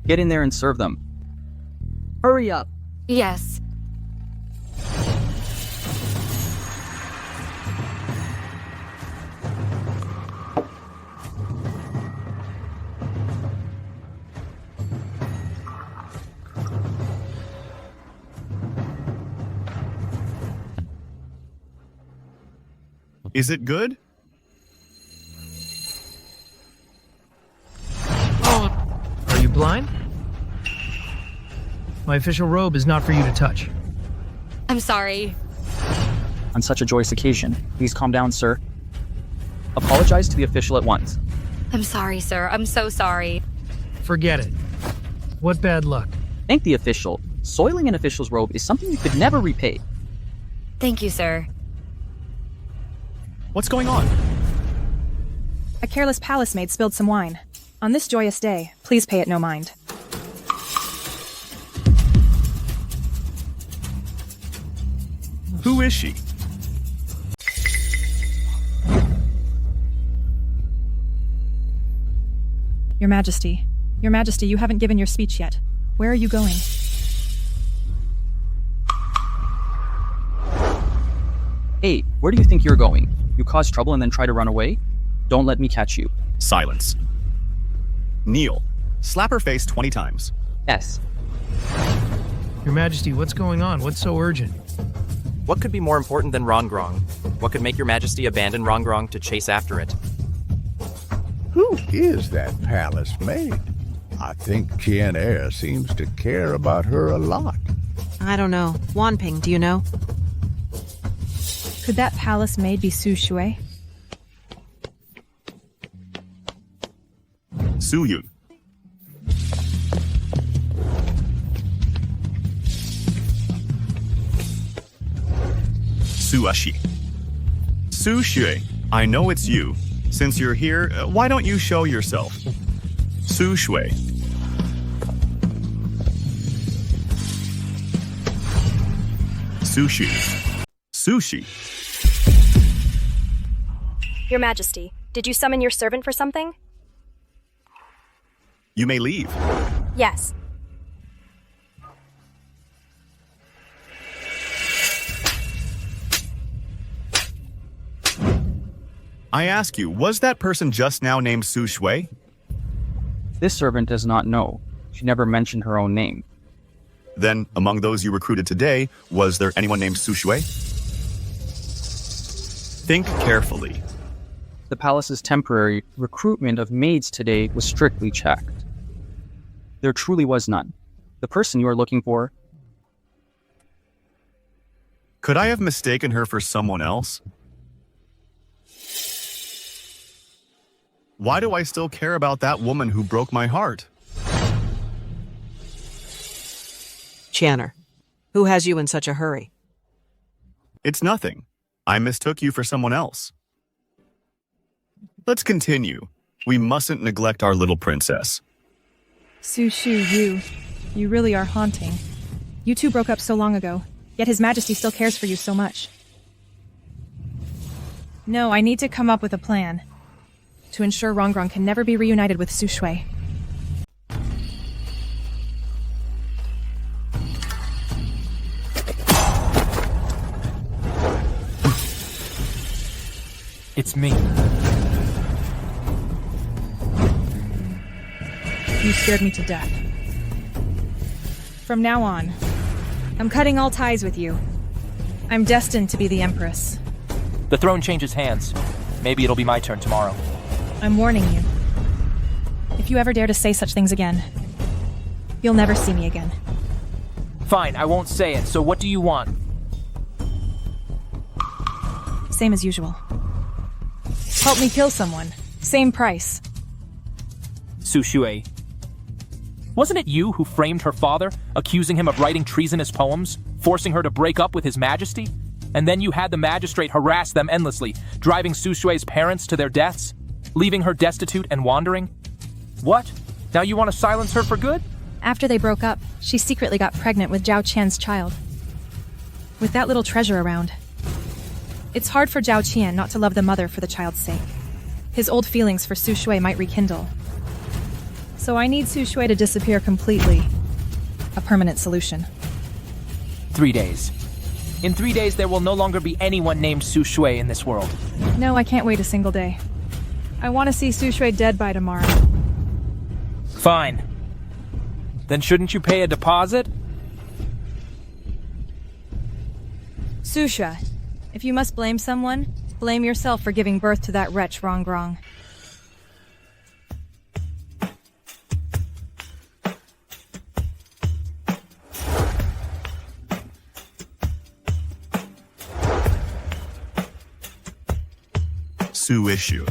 Get in there and serve them. Hurry up. Yes. Is it good? Are you blind? My official robe is not for you to touch. I'm sorry. On such a joyous occasion, please calm down, sir. Apologize to the official at once. I'm sorry, sir. I'm so sorry. Forget it. What bad luck. Thank the official. Soiling an official's robe is something you could never repay. Thank you, sir. What's going on? A careless palace maid spilled some wine. On this joyous day, please pay it no mind. Who is she? Your Majesty. Your Majesty, you haven't given your speech yet. Where are you going? Hey, where do you think you're going? You cause trouble and then try to run away? Don't let me catch you. Silence. Kneel. Slap her face 20 times. Yes. Your Majesty, what's going on? What's so urgent? What could be more important than Rongrong? What could make your Majesty abandon Rongrong to chase after it? Who is that palace maid? I think Tien Air seems to care about her a lot. I don't know. Wanping, do you know? Could that palace maid be Su Shui? Su Yun. Su Ashi. Su Shui, I know it's you. Since you're here, why don't you show yourself? Su Shui. Sushi. Sushi. Your Majesty, did you summon your servant for something? You may leave. Yes. I ask you, was that person just now named Su Shui? This servant does not know. She never mentioned her own name. Then, among those you recruited today, was there anyone named Su Shui? Think carefully. The palace's temporary recruitment of maids today was strictly checked. There truly was none. The person you are looking for... Could I have mistaken her for someone else? Why do I still care about that woman who broke my heart? Channer, who has you in such a hurry? It's nothing. I mistook you for someone else. Let's continue. We mustn't neglect our little princess. Su Shu, you really are haunting. You two broke up so long ago, yet His Majesty still cares for you so much. No, I need to come up with a plan to ensure Rongrong can never be reunited with Su Shui. It's me. You scared me to death. From now on, I'm cutting all ties with you. I'm destined to be the Empress. The throne changes hands. Maybe it'll be my turn tomorrow. I'm warning you. If you ever dare to say such things again, you'll never see me again. Fine, I won't say it, so what do you want? Same as usual. Help me kill someone. Same price. Su Shui. Wasn't it you who framed her father, accusing him of writing treasonous poems, forcing her to break up with His Majesty? And then you had the magistrate harass them endlessly, driving Su Shui's parents to their deaths, leaving her destitute and wandering? What? Now you want to silence her for good? After they broke up, she secretly got pregnant with Zhao Qian's child. With that little treasure around, it's hard for Zhao Qian not to love the mother for the child's sake. His old feelings for Su Shui might rekindle. So I need Su Shui to disappear completely. A permanent solution. 3 days. In 3 days, there will no longer be anyone named Su Shui in this world. No, I can't wait a single day. I want to see Su Shui dead by tomorrow. Fine. Then shouldn't you pay a deposit? Su Shui, if you must blame someone, blame yourself for giving birth to that wretch Rongrong. Su issue.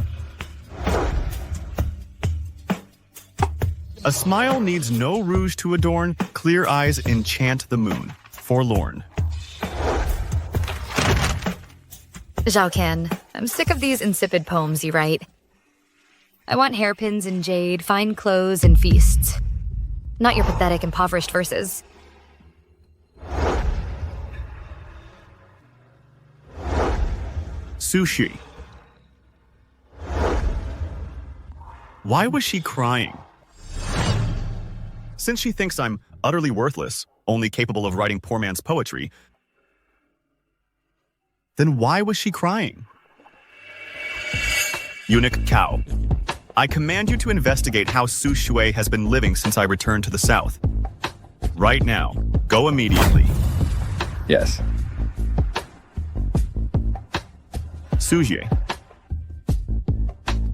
A smile needs no rouge to adorn, clear eyes enchant the moon. Forlorn. Zhao Qian, I'm sick of these insipid poems you write. I want hairpins and jade, fine clothes and feasts. Not your pathetic, impoverished verses. Sushi. Why was she crying? Since she thinks I'm utterly worthless, only capable of writing poor man's poetry, then why was she crying? Eunuch Cao, I command you to investigate how Su Shui has been living since I returned to the south. Right now. Go immediately. Yes. Sujie.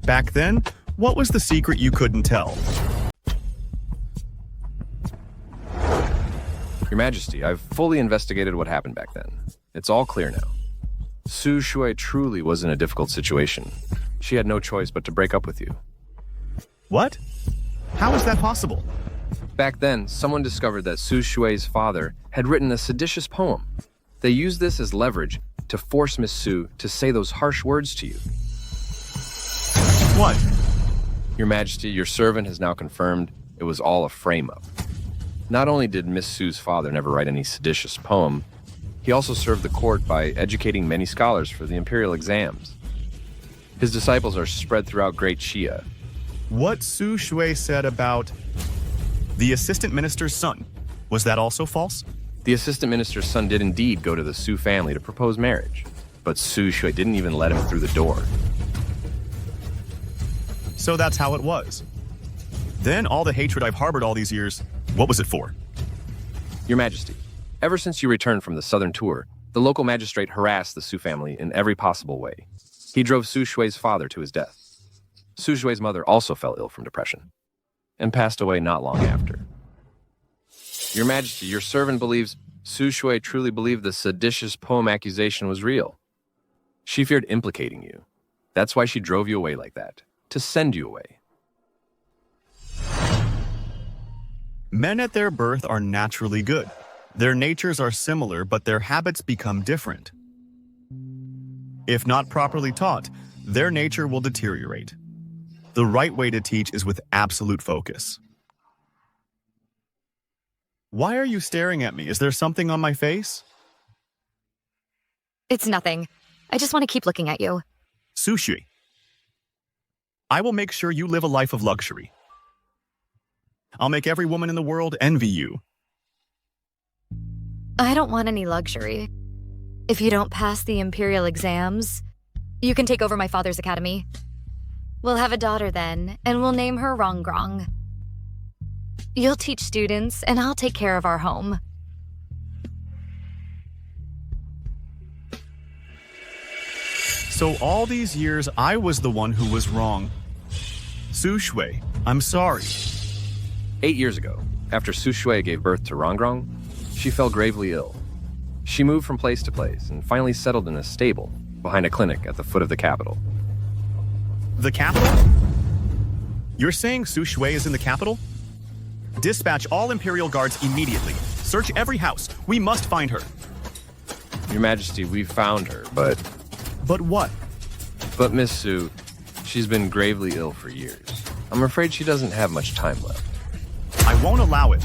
Back then, what was the secret you couldn't tell? Your Majesty, I've fully investigated what happened back then. It's all clear now. Su Shui truly was in a difficult situation. She had no choice but to break up with you. What? How is that possible? Back then, someone discovered that Su Shui's father had written a seditious poem. They used this as leverage to force Miss Su to say those harsh words to you. What? Your Majesty, your servant has now confirmed it was all a frame-up. Not only did Miss Su's father never write any seditious poem, he also served the court by educating many scholars for the imperial exams. His disciples are spread throughout Great Xia. What Su Shui said about the assistant minister's son, was that also false? The assistant minister's son did indeed go to the Su family to propose marriage, but Su Shui didn't even let him through the door. So that's how it was. Then all the hatred I've harbored all these years, what was it for? Your Majesty, ever since you returned from the southern tour, the local magistrate harassed the Su family in every possible way. He drove Su Shui's father to his death. Su Shui's mother also fell ill from depression and passed away not long after. Your Majesty, your servant believes Su Shui truly believed the seditious poem accusation was real. She feared implicating you. That's why she drove you away like that, to send you away. Men at their birth are naturally good. Their natures are similar, but their habits become different. If not properly taught, their nature will deteriorate. The right way to teach is with absolute focus. Why are you staring at me? Is there something on my face? It's nothing. I just want to keep looking at you. Sushi. I will make sure you live a life of luxury. I'll make every woman in the world envy you. I don't want any luxury. If you don't pass the imperial exams, you can take over my father's academy. We'll have a daughter then, and we'll name her Rongrong. You'll teach students, and I'll take care of our home. So all these years, I was the one who was wrong. Su Shui, I'm sorry. 8 years ago, after Su Shui gave birth to Rongrong, she fell gravely ill. She moved from place to place and finally settled in a stable behind a clinic at the foot of the capital. The capital? You're saying Su Shui is in the capital? Dispatch all Imperial guards immediately. Search every house. We must find her. Your Majesty, we've found her, but... But what? But Miss Su, she's been gravely ill for years. I'm afraid she doesn't have much time left. I won't allow it.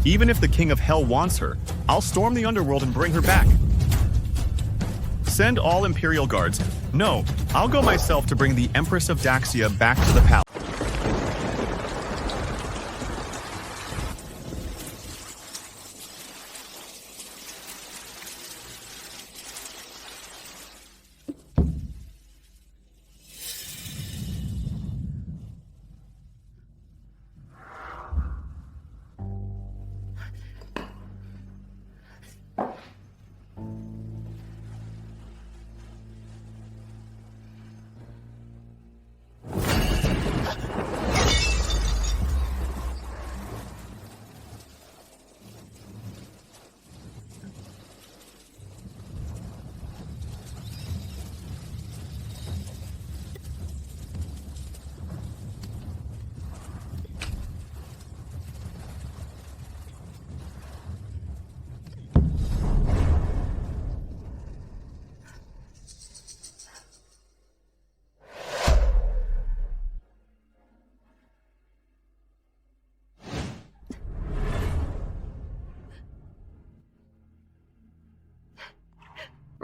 Even if the King of Hell wants her, I'll storm the underworld and bring her back. Send all Imperial guards. No, I'll go myself to bring the Empress of Daxia back to the palace.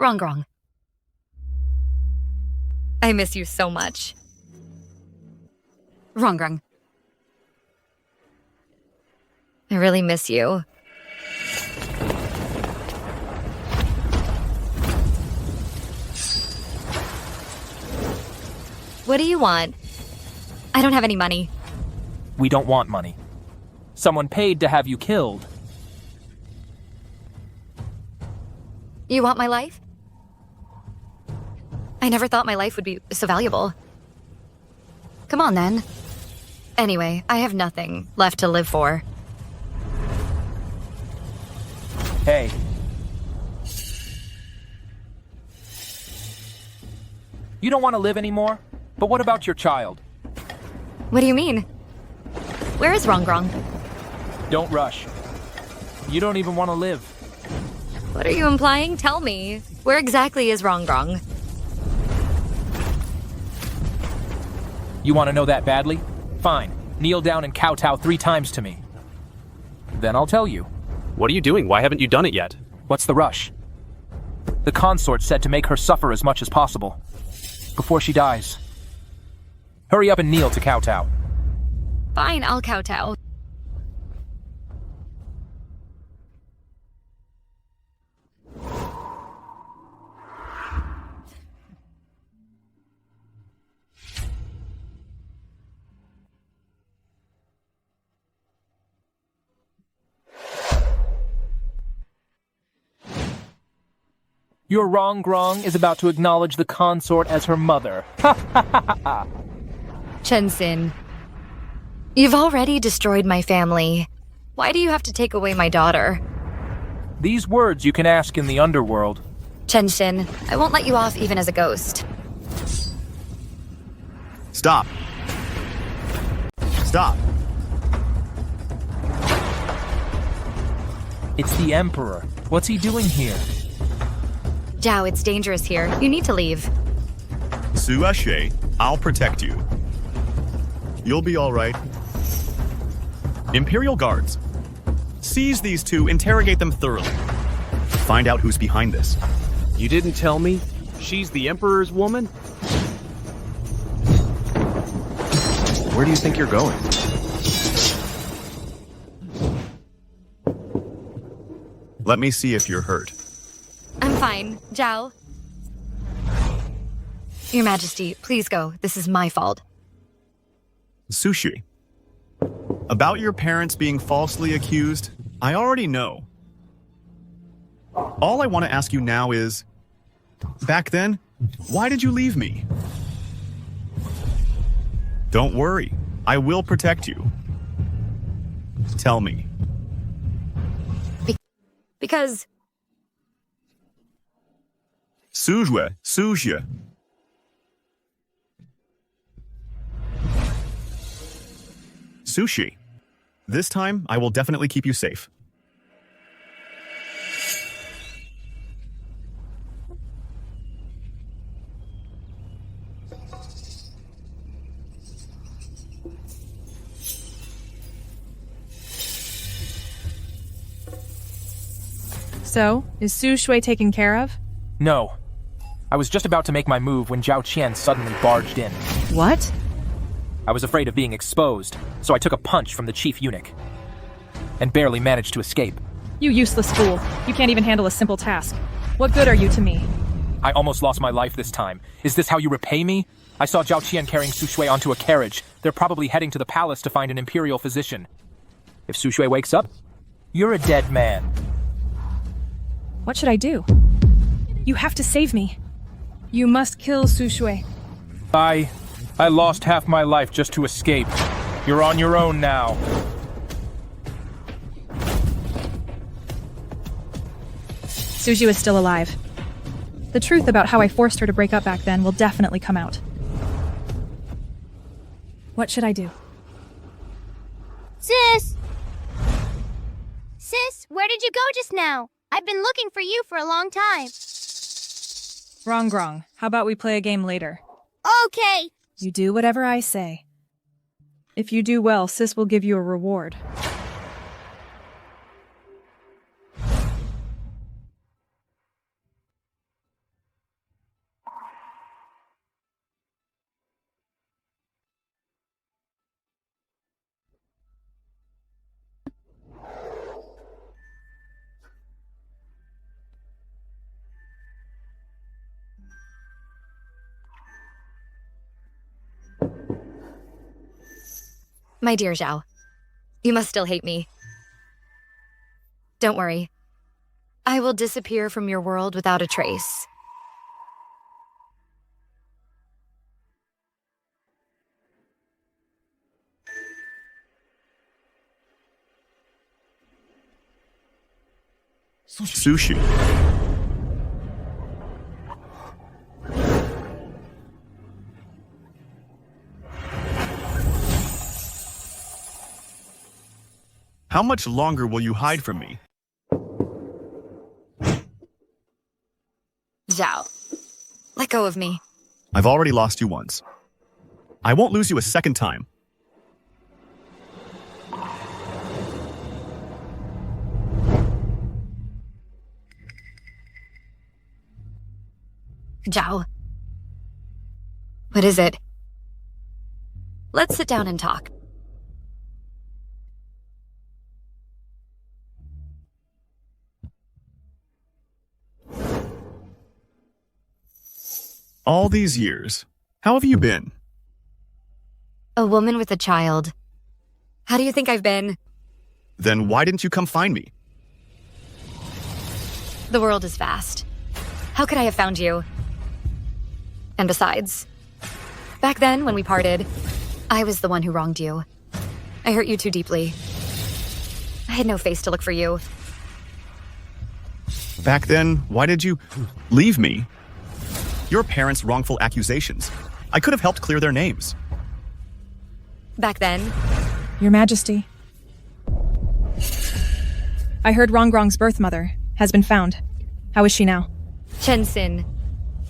Wrong. I miss you so much. Wrong. I really miss you. What do you want? I don't have any money. We don't want money. Someone paid to have you killed. You want my life? I never thought my life would be so valuable. Come on, then. Anyway, I have nothing left to live for. Hey. You don't want to live anymore? But what about your child? What do you mean? Where is Wrong? Don't rush. You don't even want to live. What are you implying? Tell me. Where exactly is Wrong? You want to know that badly? Fine. Kneel down and kowtow 3 times to me. Then I'll tell you. What are you doing? Why haven't you done it yet? What's the rush? The consort said to make her suffer as much as possible. Before she dies. Hurry up and kneel to kowtow. Fine, I'll kowtow. Your Wrong is about to acknowledge the consort as her mother. Ha ha ha ha! Chensin, you've already destroyed my family. Why do you have to take away my daughter? These words you can ask in the underworld. Chenshin, I won't let you off even as a ghost. Stop. Stop. It's the Emperor. What's he doing here? Zhao, it's dangerous here. You need to leave. Su Ashe, I'll protect you. You'll be all right. Imperial guards, seize these 2, interrogate them thoroughly. Find out who's behind this. You didn't tell me? She's the Emperor's woman? Where do you think you're going? Let me see if you're hurt. I'm fine, Zhao. Your Majesty, please go. This is my fault. Sushi. About your parents being falsely accused, I already know. All I want to ask you now is, back then, why did you leave me? Don't worry, I will protect you. Tell me. Because... Sujue. Sushi. This time, I will definitely keep you safe. So, is Su Shui taken care of? No. I was just about to make my move when Zhao Qian suddenly barged in. What? I was afraid of being exposed, so I took a punch from the chief eunuch. And barely managed to escape. You useless fool. You can't even handle a simple task. What good are you to me? I almost lost my life this time. Is this how you repay me? I saw Zhao Qian carrying Su Shui onto a carriage. They're probably heading to the palace to find an imperial physician. If Su Shui wakes up, you're a dead man. What should I do? You have to save me. You must kill Su Shui. I lost half my life just to escape. You're on your own now. Su Shui is still alive. The truth about how I forced her to break up back then will definitely come out. What should I do? Sis! Sis, where did you go just now? I've been looking for you for a long time. Wrong. How about we play a game later? Okay. You do whatever I say. If you do well, Sis will give you a reward. My dear Zhao, you must still hate me. Don't worry. I will disappear from your world without a trace. Sushi. How much longer will you hide from me? Zhao, let go of me. I've already lost you once. I won't lose you a second time. Zhao. What is it? Let's sit down and talk. All these years, how have you been? A woman with a child. How do you think I've been? Then why didn't you come find me? The world is vast. How could I have found you? And besides, back then when we parted, I was the one who wronged you. I hurt you too deeply. I had no face to look for you. Back then, why did you leave me? Your parents' wrongful accusations. I could have helped clear their names. Back then? Your Majesty. I heard Rongrong's birth mother has been found. How is she now? Chen Xin.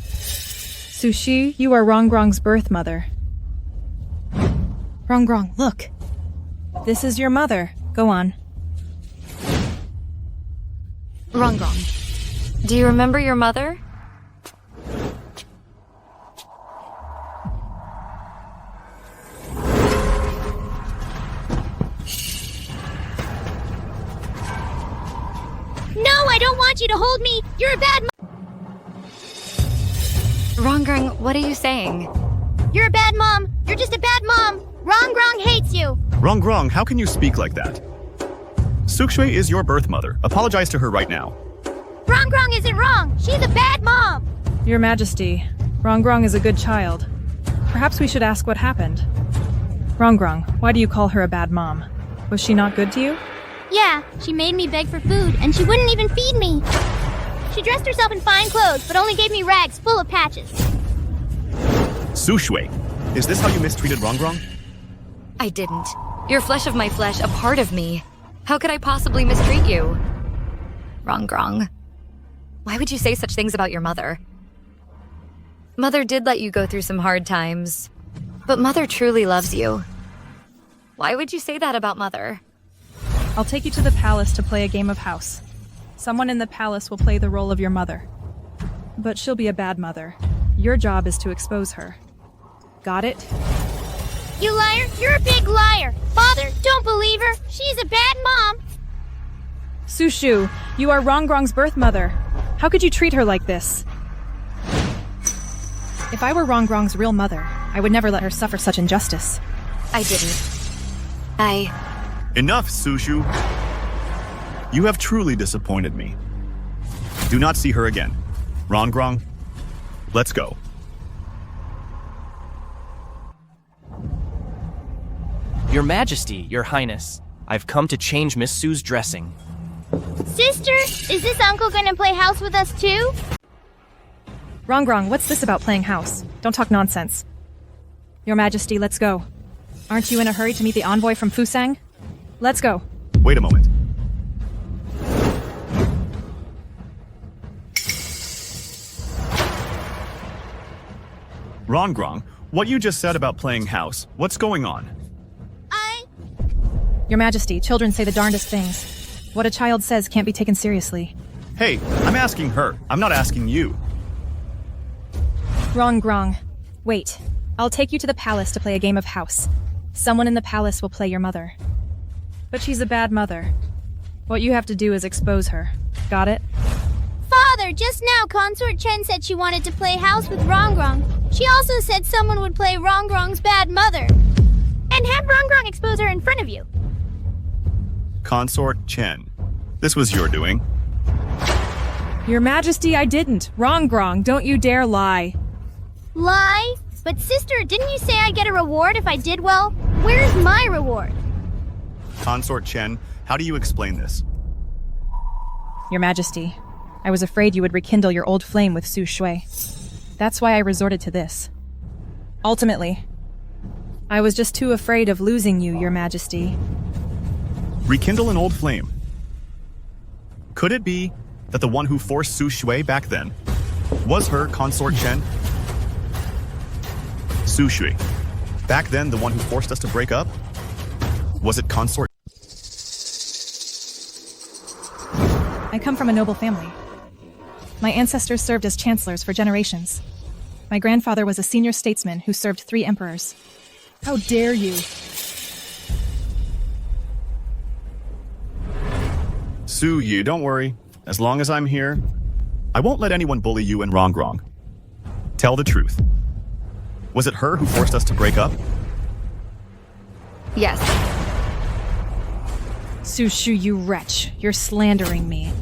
Su Shi, you are Rongrong's birth mother. Rongrong, look. This is your mother. Go on. Rongrong, do you remember your mother? No, I don't want you to hold me! You're a bad Rongrong, what are you saying? You're a bad mom! You're just a bad mom! Rongrong hates you! Rongrong, how can you speak like that? Sukshui is your birth mother. Apologize to her right now. Rongrong isn't wrong! She's a bad mom! Your Majesty, Rongrong is a good child. Perhaps we should ask what happened. Rongrong, why do you call her a bad mom? Was she not good to you? Yeah, she made me beg for food, and she wouldn't even feed me. She dressed herself in fine clothes, but only gave me rags full of patches. Sushui, is this how you mistreated Rongrong? I didn't. You're flesh of my flesh, a part of me. How could I possibly mistreat you? Rongrong, why would you say such things about your mother? Mother did let you go through some hard times, but Mother truly loves you. Why would you say that about Mother? I'll take you to the palace to play a game of house. Someone in the palace will play the role of your mother. But she'll be a bad mother. Your job is to expose her. Got it? You liar! You're a big liar! Father, don't believe her! She's a bad mom! Sushu, you are Rongrong's birth mother. How could you treat her like this? If I were Rongrong's real mother, I would never let her suffer such injustice. I didn't. Enough, Sushu. You have truly disappointed me. Do not see her again. Rongrong, let's go. Your Majesty, Your Highness, I've come to change Miss Sue's dressing. Sister, is this uncle gonna play house with us too? Rongrong, what's this about playing house? Don't talk nonsense. Your Majesty, let's go. Aren't you in a hurry to meet the envoy from Fusang? Let's go. Wait a moment. Rongrong, what you just said about playing house, what's going on? Your Majesty, children say the darndest things. What a child says can't be taken seriously. Hey, I'm asking her. I'm not asking you. Rongrong. Wait. I'll take you to the palace to play a game of house. Someone in the palace will play your mother. But she's a bad mother. What you have to do is expose her. Got it? Father, just now Consort Chen said she wanted to play house with Rongrong. She also said someone would play Rongrong's bad mother. And have Rongrong expose her in front of you. Consort Chen. This was your doing. Your Majesty, I didn't. Rongrong, don't you dare lie. Lie? But sister, didn't you say I'd get a reward if I did well? Where's my reward? Consort Chen, how do you explain this? Your Majesty, I was afraid you would rekindle your old flame with Su Shui. That's why I resorted to this. Ultimately, I was just too afraid of losing you, Your Majesty. Rekindle an old flame. Could it be that the one who forced Su Shui back then was her, Consort Chen? Su Shui. Back then, the one who forced us to break up? Was it Consort? I come from a noble family. My ancestors served as chancellors for generations. My grandfather was a senior statesman who served 3 emperors. How dare you! Su Yu, don't worry. As long as I'm here, I won't let anyone bully you and Rongrong. Tell the truth. Was it her who forced us to break up? Yes. Sushu, you wretch. You're slandering me.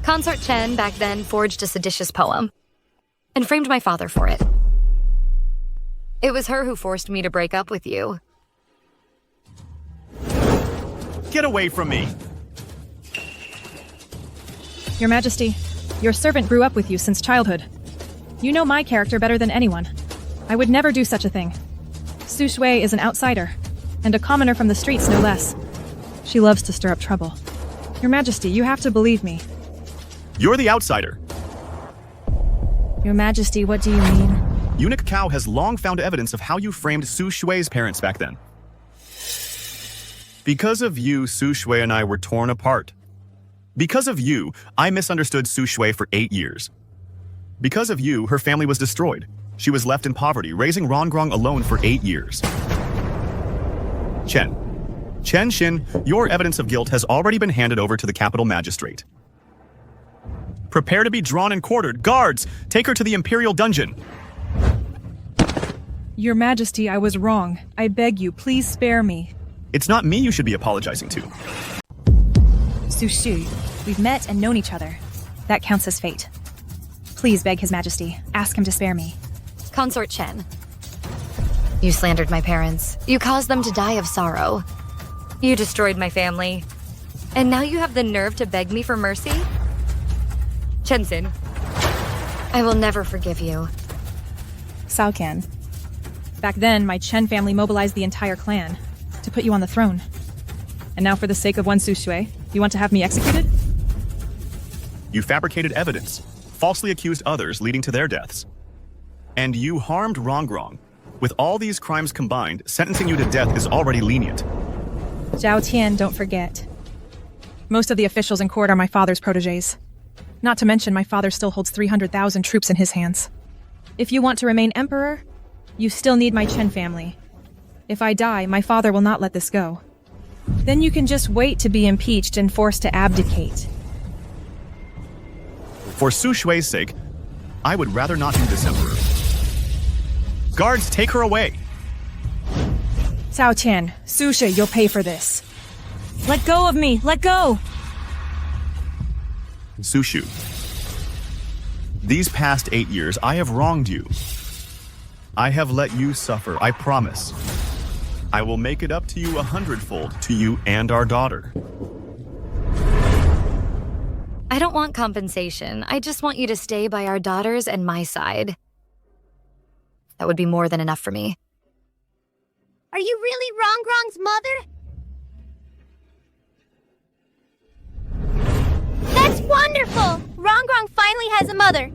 Consort Chen back then forged a seditious poem and framed my father for it. It was her who forced me to break up with you. Get away from me! Your Majesty, your servant grew up with you since childhood. You know my character better than anyone. I would never do such a thing. Su Shui is an outsider, and a commoner from the streets no less. She loves to stir up trouble. Your Majesty, you have to believe me. You're the outsider. Your Majesty, what do you mean? Eunuch Cao has long found evidence of how you framed Su Shui's parents back then. Because of you, Su Shui and I were torn apart. Because of you, I misunderstood Su Shui for 8 years. Because of you, her family was destroyed. She was left in poverty, raising Rongrong alone for 8 years. Chen Xin, your evidence of guilt has already been handed over to the capital magistrate. Prepare to be drawn and quartered. Guards, take her to the Imperial dungeon. Your Majesty, I was wrong. I beg you, please spare me. It's not me you should be apologizing to. Su Shu, we've met and known each other. That counts as fate. Please beg His Majesty. Ask him to spare me. Consort Chen. You slandered my parents. You caused them to die of sorrow. You destroyed my family. And now you have the nerve to beg me for mercy? Chensin, I will never forgive you. Sao Can. Back then, my Chen family mobilized the entire clan to put you on the throne. And now for the sake of one Su Shui, you want to have me executed? You fabricated evidence, falsely accused others, leading to their deaths. And you harmed Rongrong. With all these crimes combined, sentencing you to death is already lenient. Zhao Tian, don't forget. Most of the officials in court are my father's protégés. Not to mention, my father still holds 300,000 troops in his hands. If you want to remain emperor, you still need my Chen family. If I die, my father will not let this go. Then you can just wait to be impeached and forced to abdicate. For Su Shui's sake, I would rather not do this, Emperor. Guards, take her away! Cao Tian, Su Shui, you'll pay for this. Let go of me! Let go! Su Shu, these past 8 years, I have wronged you. I have let you suffer, I promise. I will make it up to you 100-fold, to you and our daughter. I don't want compensation. I just want you to stay by our daughters and my side. That would be more than enough for me. Are you really Rongrong's mother? That's wonderful! Rongrong finally has a mother.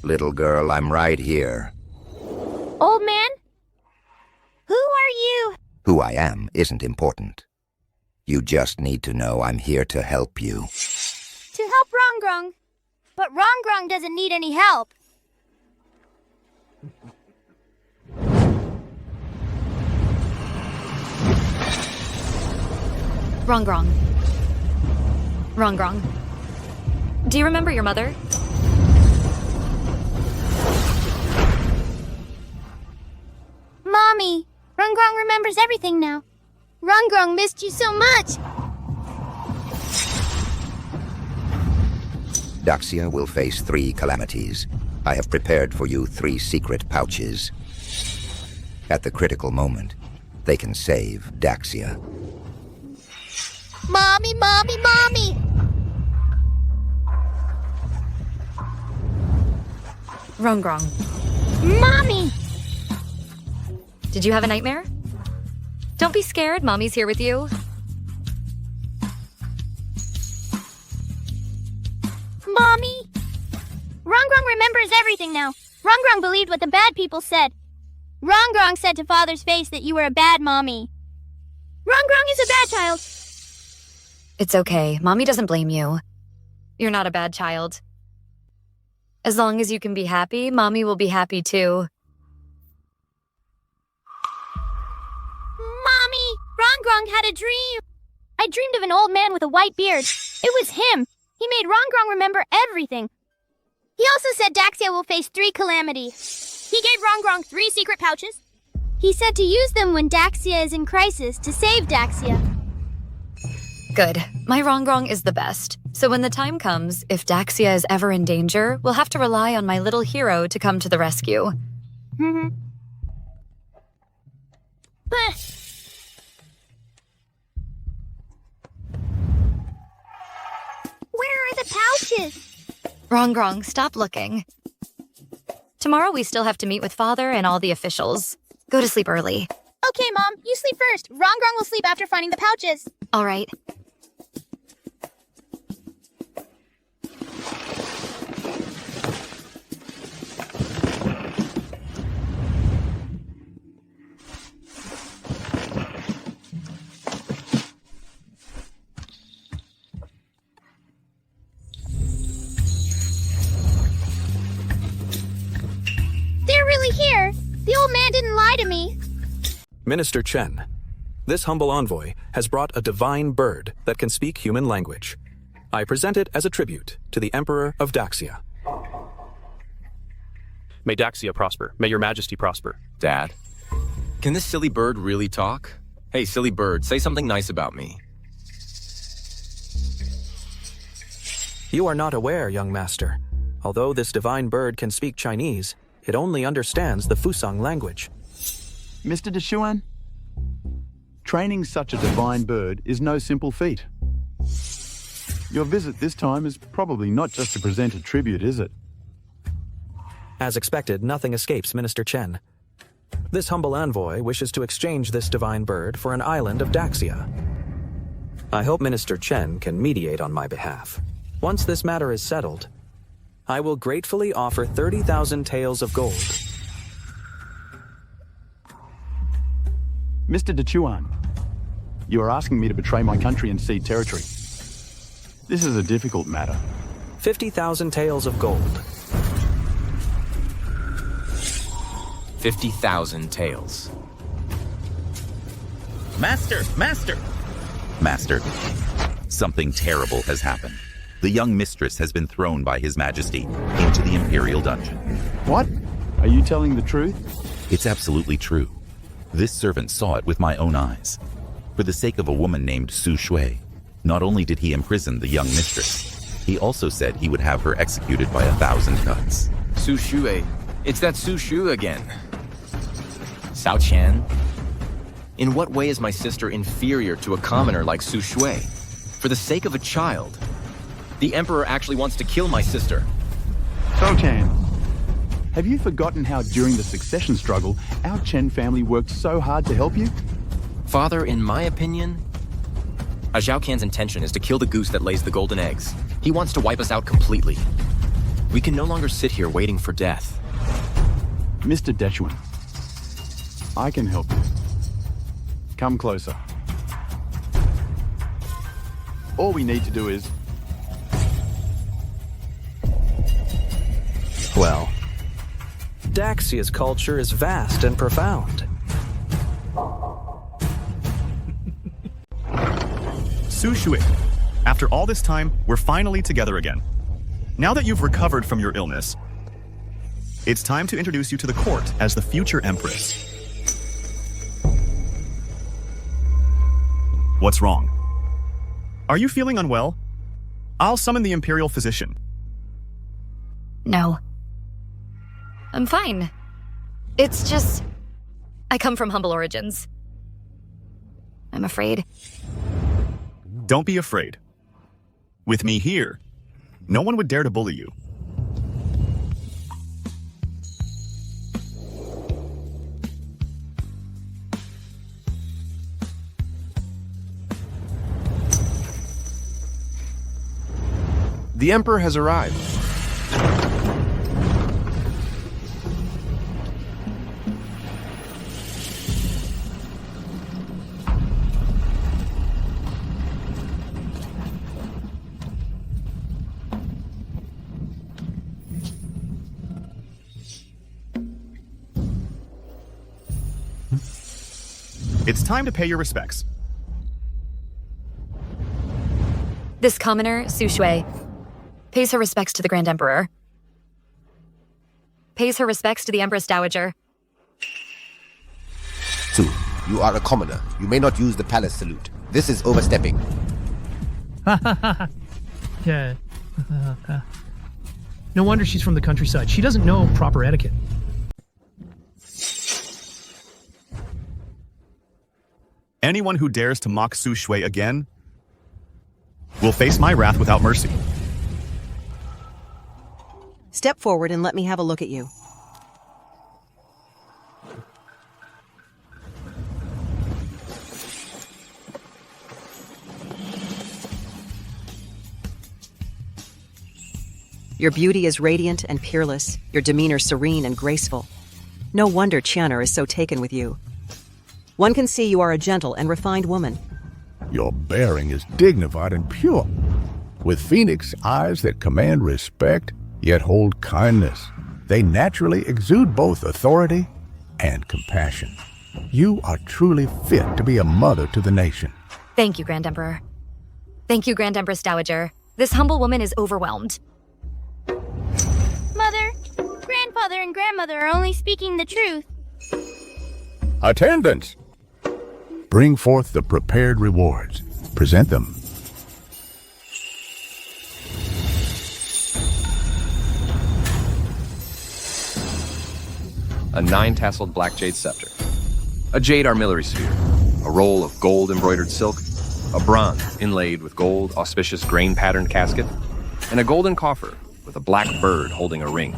Little girl, I'm right here. Old man? Who are you? Who I am isn't important. You just need to know I'm here to help you. To help Rongrong. But Rongrong doesn't need any help. Rongrong. Rongrong. Do you remember your mother? Mommy! Rongrong remembers everything now. Rongrong missed you so much! Daxia will face 3 calamities. I have prepared for you 3 secret pouches. At the critical moment, they can save Daxia. Mommy, mommy, mommy! Rongrong. Mommy! Did you have a nightmare? Don't be scared, Mommy's here with you. Mommy! Rongrong remembers everything now. Rongrong believed what the bad people said. Rongrong said to Father's face that you were a bad mommy. Rongrong is a bad child. It's okay. Mommy doesn't blame you. You're not a bad child. As long as you can be happy, Mommy will be happy too. Mommy! Rongrong had a dream! I dreamed of an old man with a white beard. It was him! He made Rongrong remember everything. He also said Daxia will face 3 calamities. He gave Rongrong 3 secret pouches. He said to use them when Daxia is in crisis to save Daxia. Good. My Rongrong is the best. So when the time comes, if Daxia is ever in danger, we'll have to rely on my little hero to come to the rescue. But... where are the pouches? Rongrong, stop looking. Tomorrow we still have to meet with Father and all the officials. Go to sleep early. Okay, Mom, you sleep first. Rongrong will sleep after finding the pouches. All right. They're really here. The old man didn't lie to me. Minister Chen, this humble envoy has brought a divine bird that can speak human language. I present it as a tribute to the Emperor of Daxia. May Daxia prosper. May your majesty prosper. Dad, can this silly bird really talk? Hey, silly bird, say something nice about me. You are not aware, young master. Although this divine bird can speak Chinese, it only understands the Fusang language. Mr. Deshuan, training such a divine bird is no simple feat. Your visit this time is probably not just to present a tribute, is it? As expected, nothing escapes Minister Chen. This humble envoy wishes to exchange this divine bird for an island of Daxia. I hope Minister Chen can mediate on my behalf. Once this matter is settled, I will gratefully offer 30,000 taels of gold. Mr. Dechuan, you are asking me to betray my country and cede territory. This is a difficult matter. 50,000 taels of gold. 50,000 taels. Master! Master! Master, something terrible has happened. The young mistress has been thrown by His Majesty into the Imperial dungeon. What? Are you telling the truth? It's absolutely true. This servant saw it with my own eyes. For the sake of a woman named Su Shui, not only did he imprison the young mistress, he also said he would have her executed by 1,000 cuts. Su Shui. It's that Su Shu again. Sao Qian? In what way is my sister inferior to a commoner like Su Shui? For the sake of a child. The Emperor actually wants to kill my sister. Chen, have you forgotten how during the succession struggle, our Chen family worked so hard to help you? Father, in my opinion, Zhao Qian's intention is to kill the goose that lays the golden eggs. He wants to wipe us out completely. We can no longer sit here waiting for death. Mr. Dechuan, I can help you. Come closer. All we need to do is... Well, Daxia's culture is vast and profound. Su Shui, after all this time, we're finally together again. Now that you've recovered from your illness, it's time to introduce you to the court as the future empress. What's wrong? Are you feeling unwell? I'll summon the imperial physician. No. I'm fine. It's just... I come from humble origins. I'm afraid. Don't be afraid. With me here, no one would dare to bully you. The Emperor has arrived. It's time to pay your respects. This commoner, Su Shui, pays her respects to the Grand Emperor. Pays her respects to the Empress Dowager. Su, you are a commoner. You may not use the palace salute. This is overstepping. Yeah. No wonder she's from the countryside. She doesn't know proper etiquette. Anyone who dares to mock Su Shui again will face my wrath without mercy. Step forward and let me have a look at you. Your beauty is radiant and peerless, your demeanor serene and graceful. No wonder Qianer is so taken with you. One can see you are a gentle and refined woman. Your bearing is dignified and pure, with phoenix eyes that command respect, yet hold kindness. They naturally exude both authority and compassion. You are truly fit to be a mother to the nation. Thank you, Grand Emperor. Thank you, Grand Empress Dowager. This humble woman is overwhelmed. Mother, grandfather and grandmother are only speaking the truth. Attendants! Bring forth the prepared rewards. Present them. A 9-tasseled black jade scepter, a jade armillary sphere, a roll of gold embroidered silk, a bronze inlaid with gold auspicious grain patterned casket, and a golden coffer with a black bird holding a ring.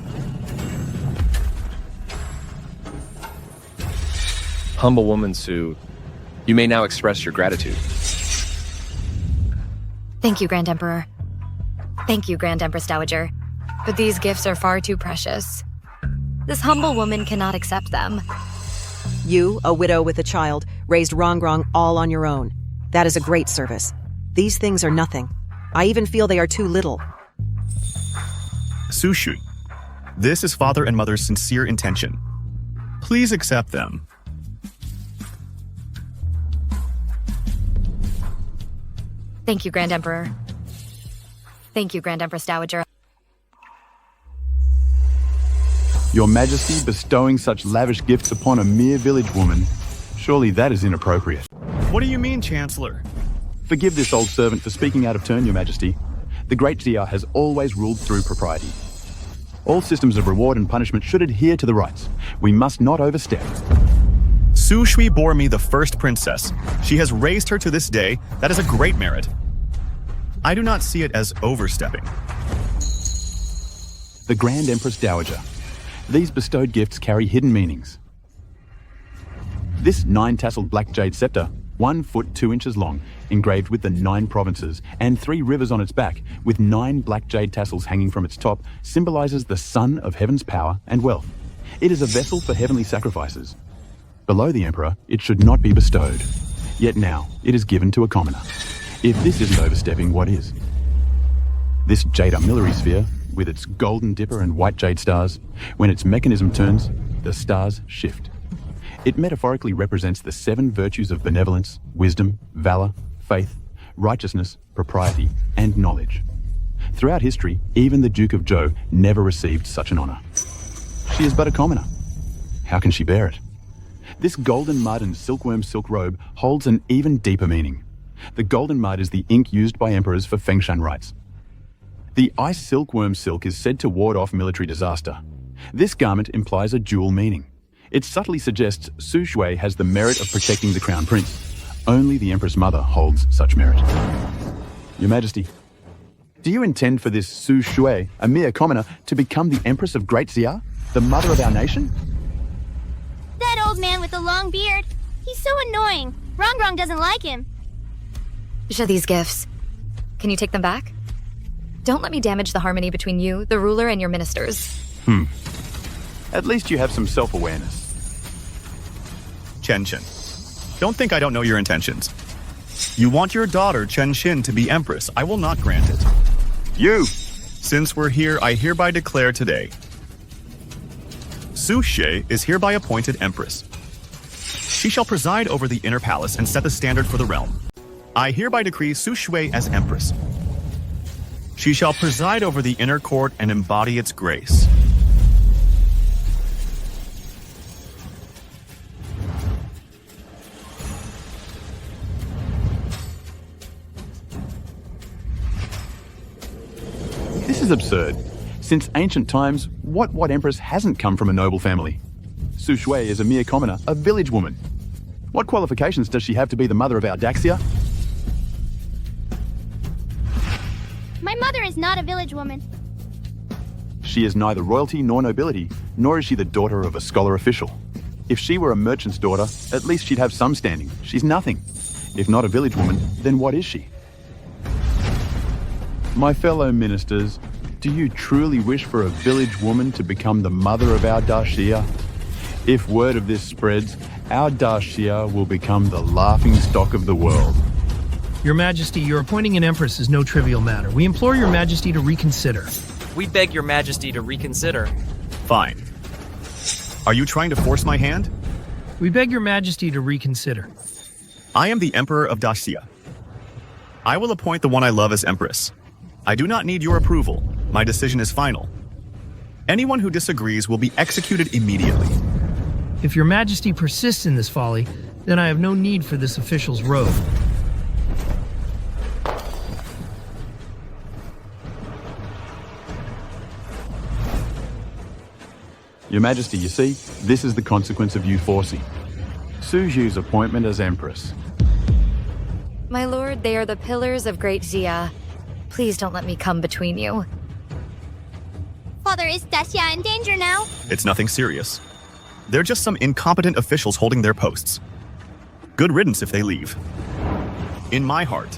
Humble woman Su, you may now express your gratitude. Thank you, Grand Emperor. Thank you, Grand Empress Dowager. But these gifts are far too precious. This humble woman cannot accept them. You, a widow with a child, raised Rongrong all on your own. That is a great service. These things are nothing. I even feel they are too little. Su Shui, this is father and mother's sincere intention. Please accept them. Thank you, Grand Emperor. Thank you, Grand Empress Dowager. Your Majesty bestowing such lavish gifts upon a mere village woman. Surely that is inappropriate. What do you mean, Chancellor? Forgive this old servant for speaking out of turn, Your Majesty. The Great Xia has always ruled through propriety. All systems of reward and punishment should adhere to the rights. We must not overstep. Su Shui bore me the first princess. She has raised her to this day. That is a great merit. I do not see it as overstepping. The Grand Empress Dowager. These bestowed gifts carry hidden meanings. This 9-tasseled black jade scepter, 1 foot 2 inches long, engraved with the 9 provinces and 3 rivers on its back, with 9 black jade tassels hanging from its top, symbolizes the sun of heaven's power and wealth. It is a vessel for heavenly sacrifices. Below the Emperor, it should not be bestowed. Yet now, it is given to a commoner. If this isn't overstepping, what is? This jade armillary sphere, with its golden dipper and white jade stars, when its mechanism turns, the stars shift. It metaphorically represents the 7 virtues of benevolence, wisdom, valor, faith, righteousness, propriety, and knowledge. Throughout history, even the Duke of Zhou never received such an honor. She is but a commoner. How can she bear it? This golden mud and silkworm silk robe holds an even deeper meaning. The golden mud is the ink used by emperors for fengshan rites. The ice silkworm silk is said to ward off military disaster. This garment implies a dual meaning. It subtly suggests Su Shui has the merit of protecting the crown prince. Only the Empress Mother holds such merit. Your Majesty, do you intend for this Su Shui, a mere commoner, to become the Empress of Great Xia, the mother of our nation? That old man with the long beard. He's so annoying. Rongrong doesn't like him. Show these gifts. Can you take them back? Don't let me damage the harmony between you, the ruler, and your ministers. At least you have some self-awareness. Chen Xin, don't think I don't know your intentions. You want your daughter, Chen Xin, to be empress. I will not grant it. You! Since we're here, I hereby declare today, Su Shui is hereby appointed empress. She shall preside over the inner palace and set the standard for the realm. I hereby decree Su Shui as empress. She shall preside over the inner court and embody its grace. This is absurd. Since ancient times, what empress hasn't come from a noble family? Su Shui is a mere commoner, a village woman. What qualifications does she have to be the mother of our Daxia? My mother is not a village woman. She is neither royalty nor nobility, nor is she the daughter of a scholar official. If she were a merchant's daughter, at least she'd have some standing. She's nothing. If not a village woman, then what is she? My fellow ministers, do you truly wish for a village woman to become the mother of our Daxia? If word of this spreads, our Daxia will become the laughingstock of the world. Your Majesty, your appointing an empress is no trivial matter. We implore your Majesty to reconsider. We beg your Majesty to reconsider. Fine. Are you trying to force my hand? We beg your Majesty to reconsider. I am the Emperor of Daxia. I will appoint the one I love as empress. I do not need your approval. My decision is final. Anyone who disagrees will be executed immediately. If your Majesty persists in this folly, then I have no need for this official's robe. Your Majesty, you see, this is the consequence of you forcing Su Zhu's appointment as Empress. My lord, they are the pillars of Great Xia. Please don't let me come between you. Father, is Daxia in danger now? It's nothing serious. They're just some incompetent officials holding their posts. Good riddance if they leave. In my heart,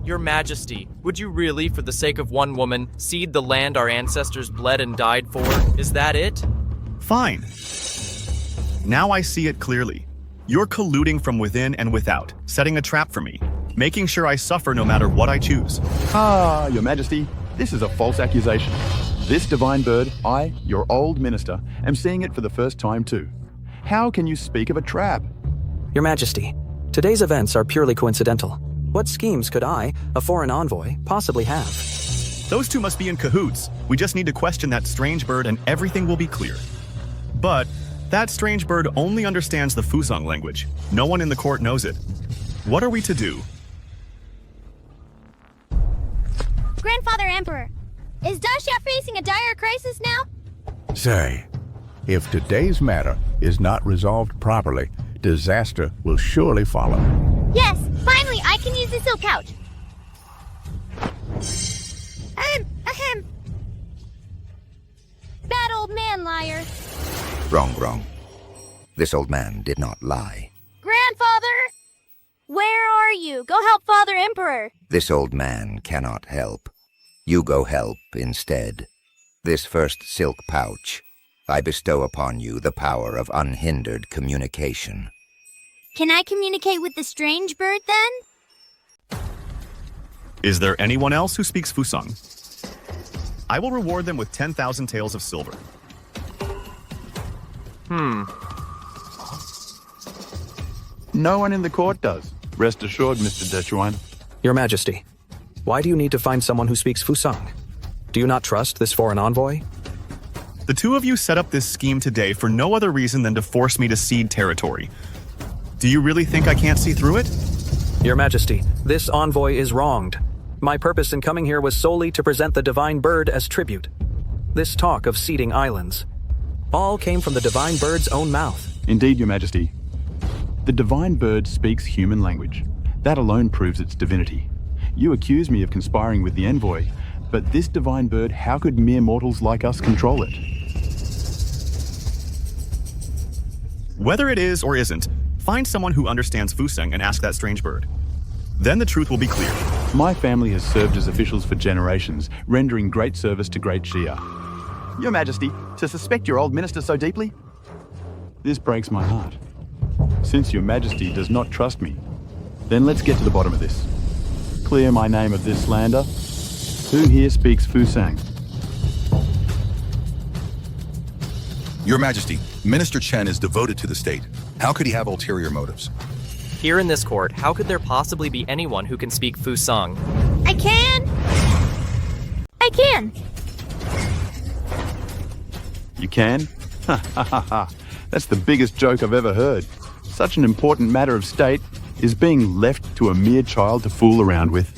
Your Majesty, would you really, for the sake of one woman, cede the land our ancestors bled and died for? Is that it? Fine. Now I see it clearly. You're colluding from within and without, setting a trap for me, making sure I suffer no matter what I choose. Ah, Your Majesty, this is a false accusation. This divine bird, I, your old minister, am seeing it for the first time too. How can you speak of a trap? Your Majesty, today's events are purely coincidental. What schemes could I, a foreign envoy, possibly have? Those two must be in cahoots. We just need to question that strange bird and everything will be clear. But that strange bird only understands the Fusang language. No one in the court knows it. What are we to do? Grandfather Emperor, is Daxia facing a dire crisis now? Say, if today's matter is not resolved properly, disaster will surely follow. Yes, finally I can use the silk pouch. Bad old man liar. Wrong. This old man did not lie. Grandfather! Where are you? Go help Father Emperor. This old man cannot help. You go help instead. This first silk pouch, I bestow upon you the power of unhindered communication. Can I communicate with the strange bird then? Is there anyone else who speaks Fusang? I will reward them with 10,000 taels of silver. No one in the court does. Rest assured, Mr. Dechuan. Your Majesty, why do you need to find someone who speaks Fusang? Do you not trust this foreign envoy? The two of you set up this scheme today for no other reason than to force me to cede territory. Do you really think I can't see through it? Your Majesty, this envoy is wronged. My purpose in coming here was solely to present the divine bird as tribute. This talk of ceding islands all came from the divine bird's own mouth. Indeed, Your Majesty. The divine bird speaks human language. That alone proves its divinity. You accuse me of conspiring with the envoy, but this divine bird, how could mere mortals like us control it? Whether it is or isn't, find someone who understands Fusang and ask that strange bird. Then the truth will be clear. My family has served as officials for generations, rendering great service to Great Shia. Your Majesty, to suspect your old minister so deeply? This breaks my heart. Since Your Majesty does not trust me, then let's get to the bottom of this. Clear my name of this slander. Who here speaks Fusang? Your Majesty, Minister Chen is devoted to the state. How could he have ulterior motives? Here in this court, how could there possibly be anyone who can speak Fusang? I can! You can? Ha ha ha ha. That's the biggest joke I've ever heard. Such an important matter of state is being left to a mere child to fool around with.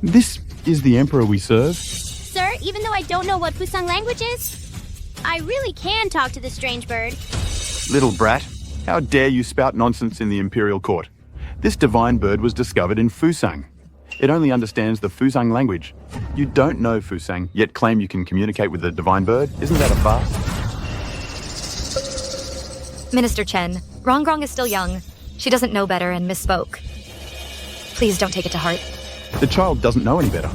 This is the emperor we serve? Sir, even though I don't know what Fusang language is, I really can talk to the strange bird. Little brat, how dare you spout nonsense in the imperial court? This divine bird was discovered in Fusang. It only understands the Fusang language. You don't know Fusang, yet claim you can communicate with the divine bird? Isn't that a farce? Minister Chen, Rongrong is still young. She doesn't know better and misspoke. Please don't take it to heart. The child doesn't know any better.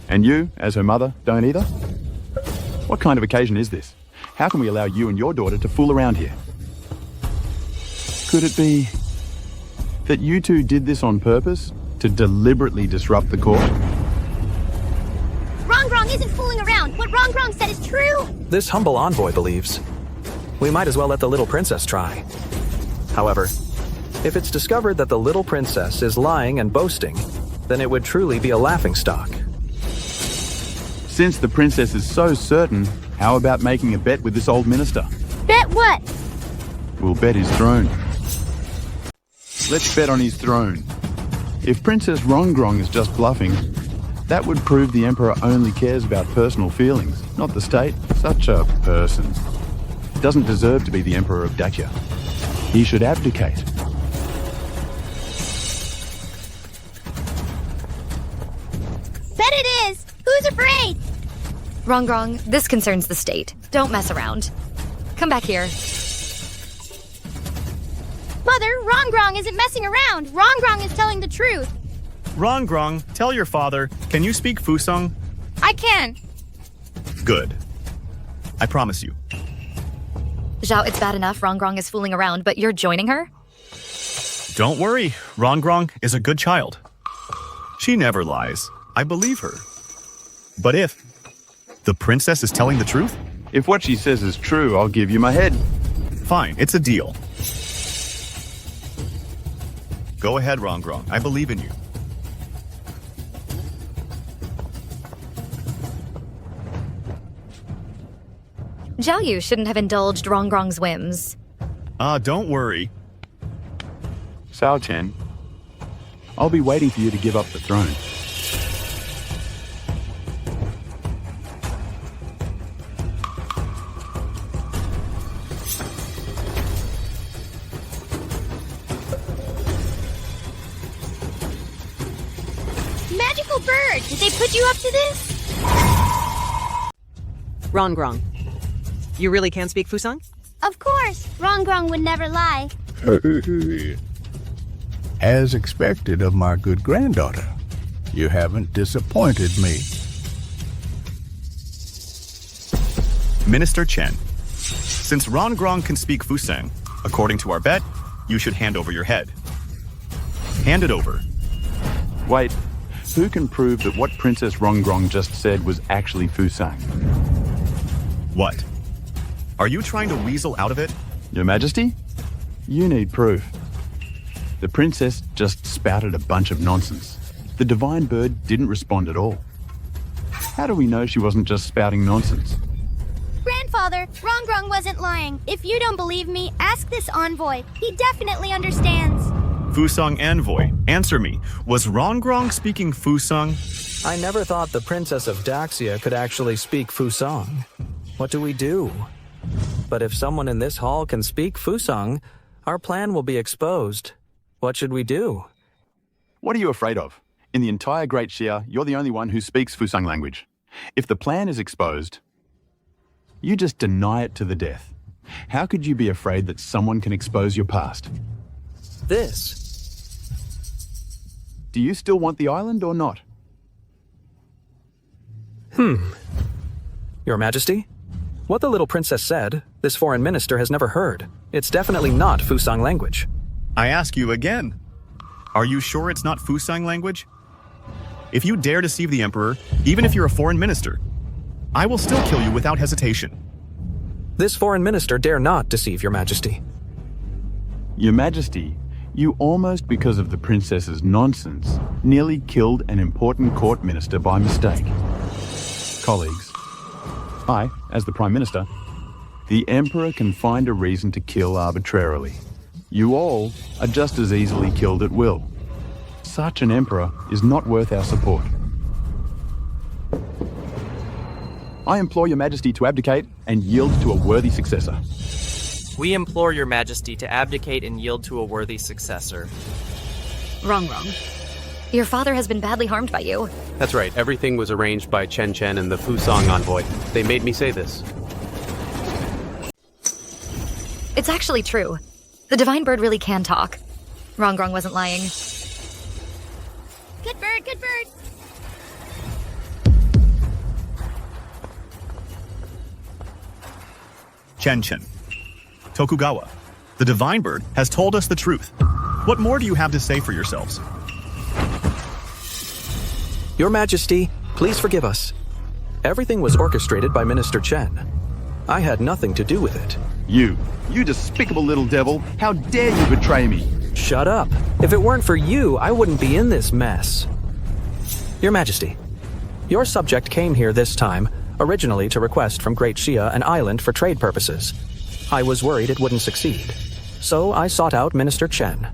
And you, as her mother, don't either? What kind of occasion is this? How can we allow you and your daughter to fool around here? Could it be that you two did this on purpose? To deliberately disrupt the court? Rongrong isn't fooling around. What Rongrong said is true. This humble envoy believes. We might as well let the little princess try. However, if it's discovered that the little princess is lying and boasting, then it would truly be a laughingstock. Since the princess is so certain, how about making a bet with this old minister? Bet what? We'll bet his throne. Let's bet on his throne. If Princess Rongrong is just bluffing, that would prove the Emperor only cares about personal feelings, not the state. Such a person doesn't deserve to be the Emperor of Daxia. He should abdicate. Bet it is! Who's afraid? Rongrong, this concerns the state. Don't mess around. Come back here. Mother, Rongrong isn't messing around. Rongrong is telling the truth. Rongrong, tell your father, can you speak Fusang? I can. Good. I promise you. Zhao, it's bad enough Rongrong is fooling around, but you're joining her? Don't worry, Rongrong is a good child. She never lies. I believe her. But if the princess is telling the truth? If what she says is true, I'll give you my head. Fine, it's a deal. Go ahead, Rongrong. I believe in you. Zhao Yu shouldn't have indulged Rongrong's whims. Don't worry. Sao Chen, I'll be waiting for you to give up the throne. Magical bird! Did they put you up to this? Rongrong, you really can speak Fusang? Of course. Rongrong would never lie. As expected of my good granddaughter, you haven't disappointed me. Minister Chen, since Rongrong can speak Fusang, according to our bet, you should hand over your head. Hand it over. Wait, who can prove that what Princess Rongrong just said was actually Fusang? What? Are you trying to weasel out of it? Your Majesty? You need proof. The princess just spouted a bunch of nonsense. The divine bird didn't respond at all. How do we know she wasn't just spouting nonsense? Grandfather, Rongrong wasn't lying. If you don't believe me, ask this envoy. He definitely understands. Fusang envoy, answer me. Was Rongrong speaking Fusang? I never thought the Princess of Daxia could actually speak Fusang. What do we do? But if someone in this hall can speak Fusang, our plan will be exposed. What should we do? What are you afraid of? In the entire Great Xia, you're the only one who speaks Fusang language. If the plan is exposed, you just deny it to the death. How could you be afraid that someone can expose your past? This. Do you still want the island or not? Your Majesty? What the little princess said, this foreign minister has never heard. It's definitely not Fusang language. I ask you again. Are you sure it's not Fusang language? If you dare deceive the Emperor, even if you're a foreign minister, I will still kill you without hesitation. This foreign minister dare not deceive Your Majesty. Your Majesty, you almost, because of the princess's nonsense, nearly killed an important court minister by mistake. Colleagues, I, as the Prime Minister, the Emperor can find a reason to kill arbitrarily. You all are just as easily killed at will. Such an Emperor is not worth our support. I implore Your Majesty to abdicate and yield to a worthy successor. We implore Your Majesty to abdicate and yield to a worthy successor. Wrong. Your father has been badly harmed by you. That's right. Everything was arranged by Chen Chen and the Fusang envoy. They made me say this. It's actually true. The divine bird really can talk. Rongrong wasn't lying. Good bird, good bird. Chen. Tokugawa, the divine bird has told us the truth. What more do you have to say for yourselves? Your Majesty, please forgive us. Everything was orchestrated by Minister Chen. I had nothing to do with it. You despicable little devil, how dare you betray me? Shut up. If it weren't for you, I wouldn't be in this mess. Your Majesty, your subject came here this time, originally to request from Great Xia an island for trade purposes. I was worried it wouldn't succeed. So I sought out Minister Chen.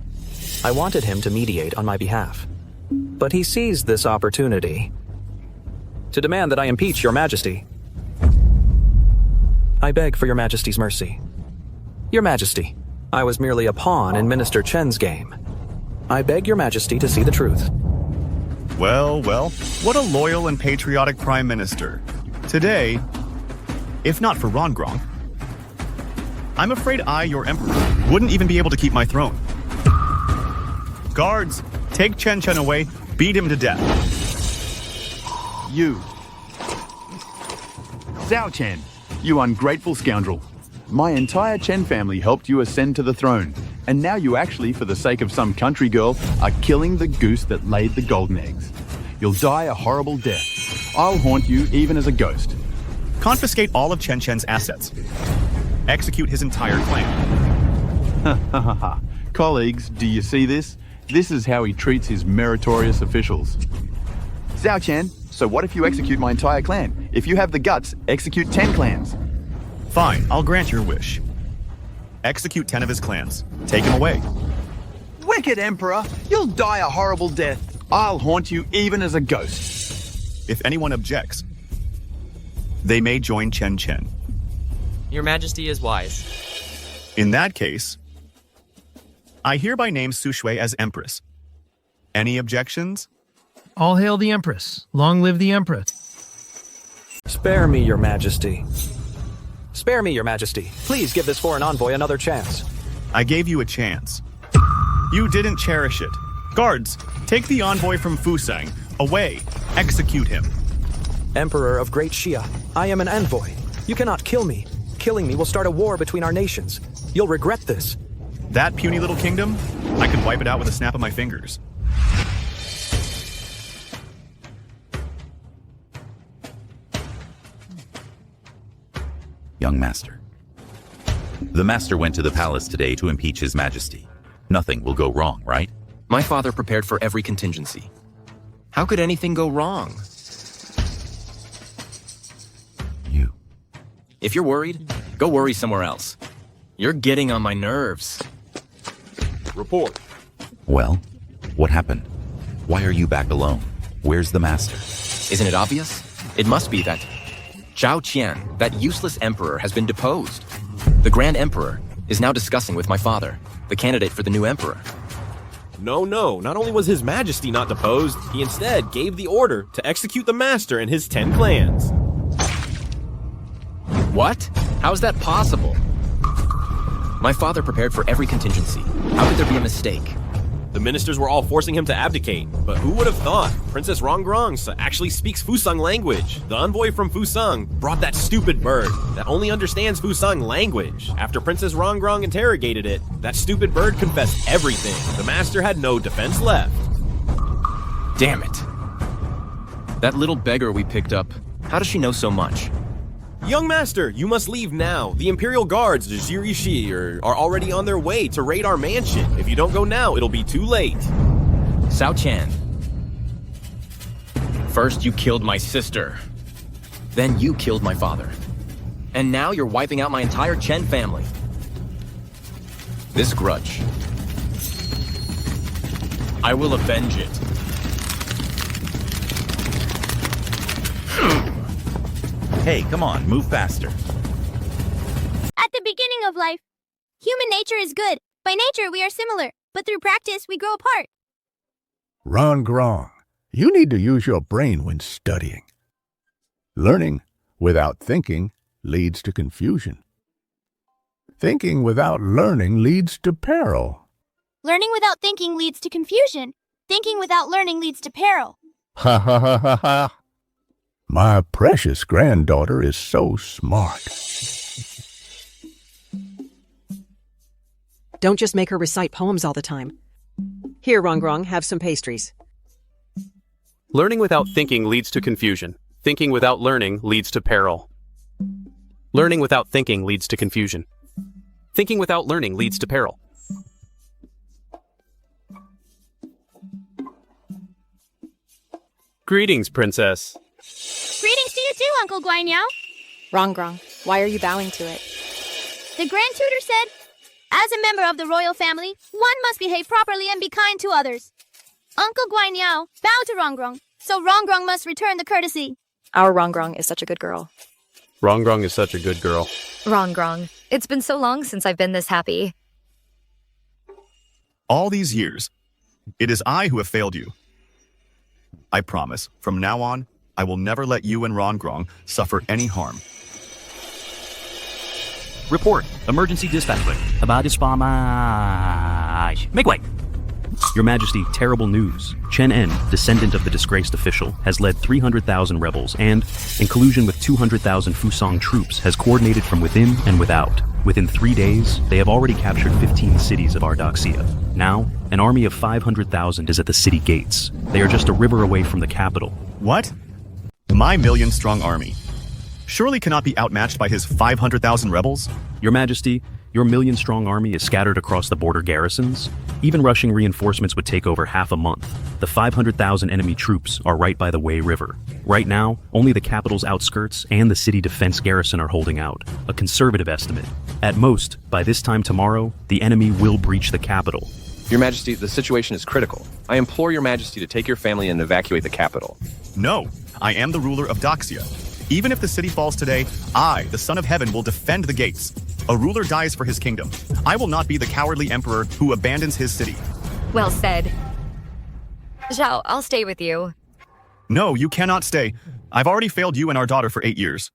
I wanted him to mediate on my behalf. But he seized this opportunity to demand that I impeach Your Majesty. I beg for Your Majesty's mercy. Your Majesty, I was merely a pawn in Minister Chen's game. I beg Your Majesty to see the truth. Well, what a loyal and patriotic Prime Minister. Today, if not for Rongrong, I'm afraid I, your Emperor, wouldn't even be able to keep my throne. Guards, take Chen away Beat him to death. You. Zhao Chen, you ungrateful scoundrel. My entire Chen family helped you ascend to the throne, and now you actually, for the sake of some country girl, are killing the goose that laid the golden eggs. You'll die a horrible death. I'll haunt you even as a ghost. Confiscate all of Chen Chen's assets. Execute his entire clan. Ha ha ha ha. Colleagues, do you see this? This is how he treats his meritorious officials. Zhao Chen, so what if you execute my entire clan? If you have the guts, execute 10 clans. Fine, I'll grant your wish. Execute 10 of his clans. Take him away. Wicked Emperor, you'll die a horrible death. I'll haunt you even as a ghost. If anyone objects, they may join Chen Chen. Your Majesty is wise. In that case, I hereby name Su Shui as Empress. Any objections? All hail the Empress. Long live the Empress. Spare me, Your Majesty. Spare me, Your Majesty. Please give this foreign envoy another chance. I gave you a chance. You didn't cherish it. Guards, take the envoy from Fusang. Away. Execute him. Emperor of Great Xia, I am an envoy. You cannot kill me. Killing me will start a war between our nations. You'll regret this. That puny little kingdom? I could wipe it out with a snap of my fingers. Young master. The master went to the palace today to impeach his majesty. Nothing will go wrong, right? My father prepared for every contingency. How could anything go wrong? You. If you're worried, go worry somewhere else. You're getting on my nerves. Report. Well, what happened? Why are you back alone? Where's the master? Isn't it obvious? It must be that Zhao Qian, that useless emperor, has been deposed. The Grand Emperor is now discussing with my father, the candidate for the new emperor. No, not only was His Majesty not deposed, he instead gave the order to execute the master and his 10 clans. What? How is that possible? My father prepared for every contingency. How could there be a mistake? The ministers were all forcing him to abdicate, but who would have thought Princess Rongrong actually speaks Fusang language? The envoy from Fusang brought that stupid bird that only understands Fusang language. After Princess Rongrong interrogated it, that stupid bird confessed everything. The master had no defense left. Damn it. That little beggar we picked up, how does she know so much? Young master, you must leave now. The Imperial Guards, the Zhirishi, are already on their way to raid our mansion. If you don't go now, it'll be too late. Zhao Qian. First you killed my sister. Then you killed my father. And now you're wiping out my entire Chen family. This grudge, I will avenge it. Hey, come on, move faster. At the beginning of life, human nature is good. By nature, we are similar, but through practice, we grow apart. Rongrong, you need to use your brain when studying. Learning without thinking leads to confusion. Thinking without learning leads to peril. Learning without thinking leads to confusion. Thinking without learning leads to peril. Ha ha ha ha ha. My precious granddaughter is so smart. Don't just make her recite poems all the time. Here, Rongrong, have some pastries. Learning without thinking leads to confusion. Thinking without learning leads to peril. Learning without thinking leads to confusion. Thinking without learning leads to peril. Greetings, Princess. Greetings to you too, Uncle Guanyao. Rongrong, why are you bowing to it? The Grand Tutor said, as a member of the royal family, one must behave properly and be kind to others. Uncle Guanyao bowed to Rongrong, so Rongrong must return the courtesy. Our Rongrong is such a good girl. Rongrong is such a good girl. Rongrong, it's been so long since I've been this happy. All these years, it is I who have failed you. I promise, from now on, I will never let you and Rongrong suffer any harm. Report. Emergency dispatch. About this spamage. Make way. Your Majesty, terrible news. Chen En, descendant of the disgraced official, has led 300,000 rebels and, in collusion with 200,000 Fusang troops, has coordinated from within and without. Within 3 days, they have already captured 15 cities of Ardaxia. Now, an army of 500,000 is at the city gates. They are just a river away from the capital. What? My million-strong army surely cannot be outmatched by his 500,000 rebels? Your Majesty, your million-strong army is scattered across the border garrisons. Even rushing reinforcements would take over half a month. The 500,000 enemy troops are right by the Wei River. Right now, only the capital's outskirts and the city defense garrison are holding out. A conservative estimate. At most, by this time tomorrow, the enemy will breach the capital. Your Majesty, the situation is critical. I implore Your Majesty to take your family and evacuate the capital. No, I am the ruler of Daxia. Even if the city falls today, I, the Son of Heaven, will defend the gates. A ruler dies for his kingdom. I will not be the cowardly emperor who abandons his city. Well said. Zhao, I'll stay with you. No, you cannot stay. I've already failed you and our daughter for 8 years.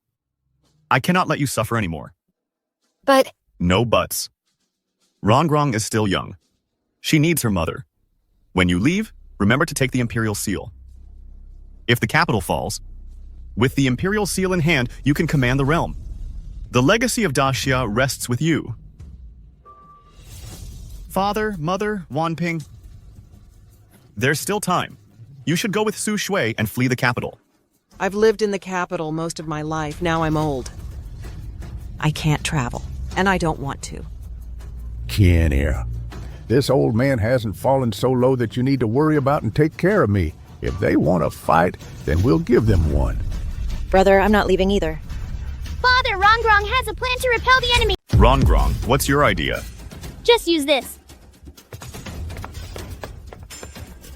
I cannot let you suffer anymore. But... No buts. Rongrong is still young. She needs her mother. When you leave, remember to take the Imperial Seal. If the capital falls, with the Imperial Seal in hand, you can command the realm. The legacy of Daxia rests with you. Father, Mother, Wanping. There's still time. You should go with Su Shui and flee the capital. I've lived in the capital most of my life. Now I'm old. I can't travel, and I don't want to. Ken here. This old man hasn't fallen so low that you need to worry about and take care of me. If they want a fight, then we'll give them one. Brother, I'm not leaving either. Father, Rongrong has a plan to repel the enemy. Rongrong, what's your idea? Just use this.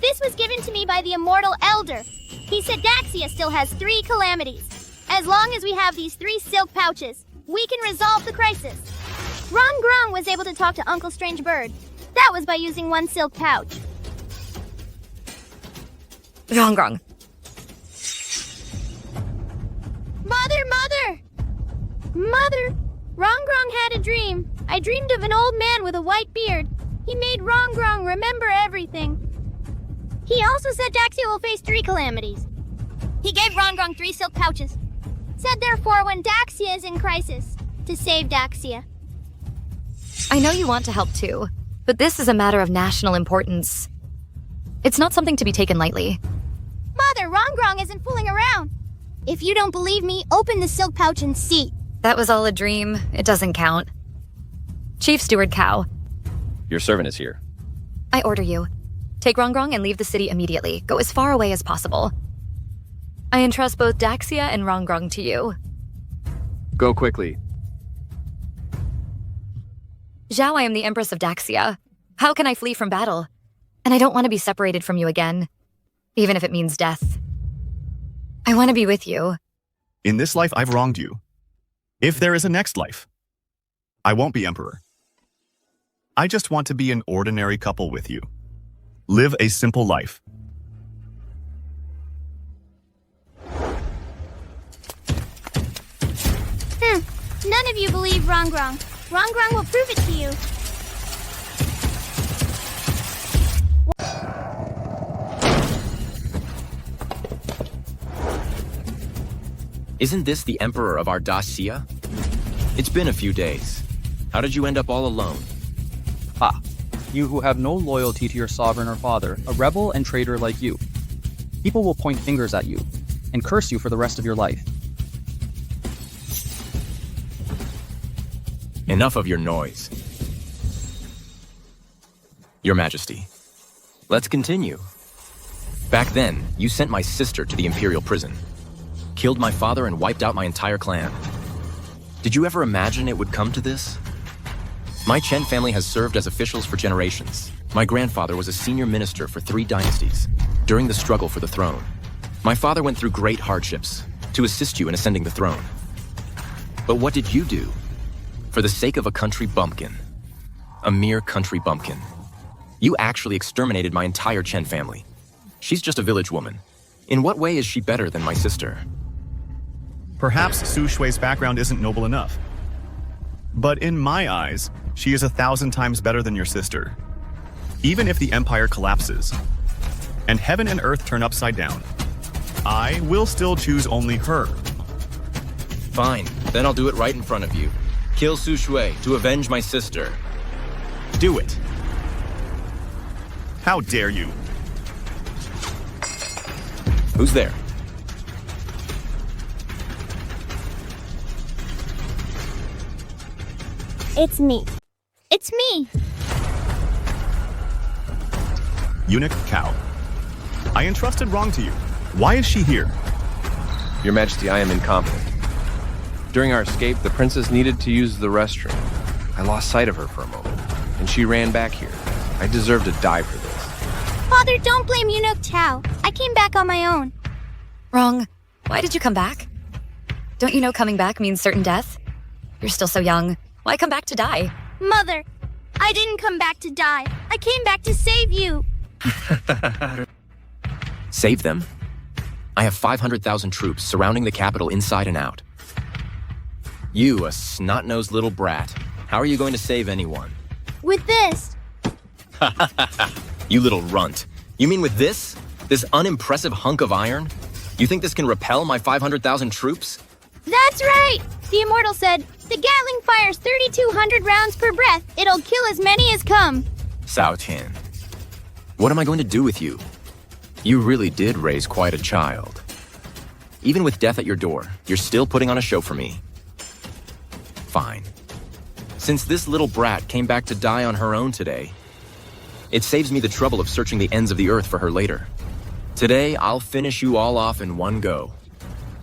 This was given to me by the immortal elder. He said Daxia still has 3 calamities. As long as we have these 3 silk pouches, we can resolve the crisis. Rongrong was able to talk to Uncle Strange Bird. That was by using 1 silk pouch. Rongrong. Mother! Rongrong had a dream. I dreamed of an old man with a white beard. He made Rongrong remember everything. He also said Daxia will face 3 calamities. He gave Rongrong 3 silk pouches. Said therefore when Daxia is in crisis, to save Daxia. I know you want to help too, but this is a matter of national importance. It's not something to be taken lightly. Mother, Rongrong isn't fooling around. If you don't believe me, open the silk pouch and see. That was all a dream. It doesn't count. Chief Steward Cow. Your servant is here. I order you. Take Rongrong and leave the city immediately. Go as far away as possible. I entrust both Daxia and Rongrong to you. Go quickly. Zhao, I am the Empress of Daxia. How can I flee from battle? And I don't want to be separated from you again, even if it means death. I want to be with you. In this life, I've wronged you. If there is a next life, I won't be emperor. I just want to be an ordinary couple with you. Live a simple life. None of you believe Rongrong. Rongrong will prove it to you. Isn't this the Emperor of Ardaxia? It's been a few days. How did you end up all alone? Ha! You who have no loyalty to your sovereign or father, a rebel and traitor like you. People will point fingers at you and curse you for the rest of your life. Enough of your noise. Your Majesty, let's continue. Back then, you sent my sister to the Imperial prison, killed my father and wiped out my entire clan. Did you ever imagine it would come to this? My Chen family has served as officials for generations. My grandfather was a senior minister for 3 dynasties during the struggle for the throne. My father went through great hardships to assist you in ascending the throne. But what did you do? For the sake of a country bumpkin, a mere country bumpkin, you actually exterminated my entire Chen family. She's just a village woman. In what way is she better than my sister? Perhaps Su Shui's background isn't noble enough. But in my eyes, she is 1,000 times better than your sister. Even if the empire collapses, and heaven and earth turn upside down, I will still choose only her. Fine, then I'll do it right in front of you. Kill Su Shui to avenge my sister. Do it. How dare you? Who's there? It's me. It's me. Eunuch Cow. I entrusted wrong to you. Why is she here? Your Majesty, I am incompetent. During our escape, the princess needed to use the restroom. I lost sight of her for a moment, and she ran back here. I deserve to die for this. Father, don't blame Eunuch Tao. I came back on my own. Wrong. Why did you come back? Don't you know coming back means certain death? You're still so young. Why come back to die? Mother, I didn't come back to die. I came back to save you. Save them? I have 500,000 troops surrounding the capital inside and out. You, a snot-nosed little brat. How are you going to save anyone? With this. You little runt. You mean with this? This unimpressive hunk of iron? You think this can repel my 500,000 troops? That's right! The Immortal said, the Gatling fires 3,200 rounds per breath. It'll kill as many as come. Cao Qian, what am I going to do with you? You really did raise quite a child. Even with death at your door, you're still putting on a show for me. Fine. Since this little brat came back to die on her own today, it saves me the trouble of searching the ends of the earth for her later. Today, I'll finish you all off in one go.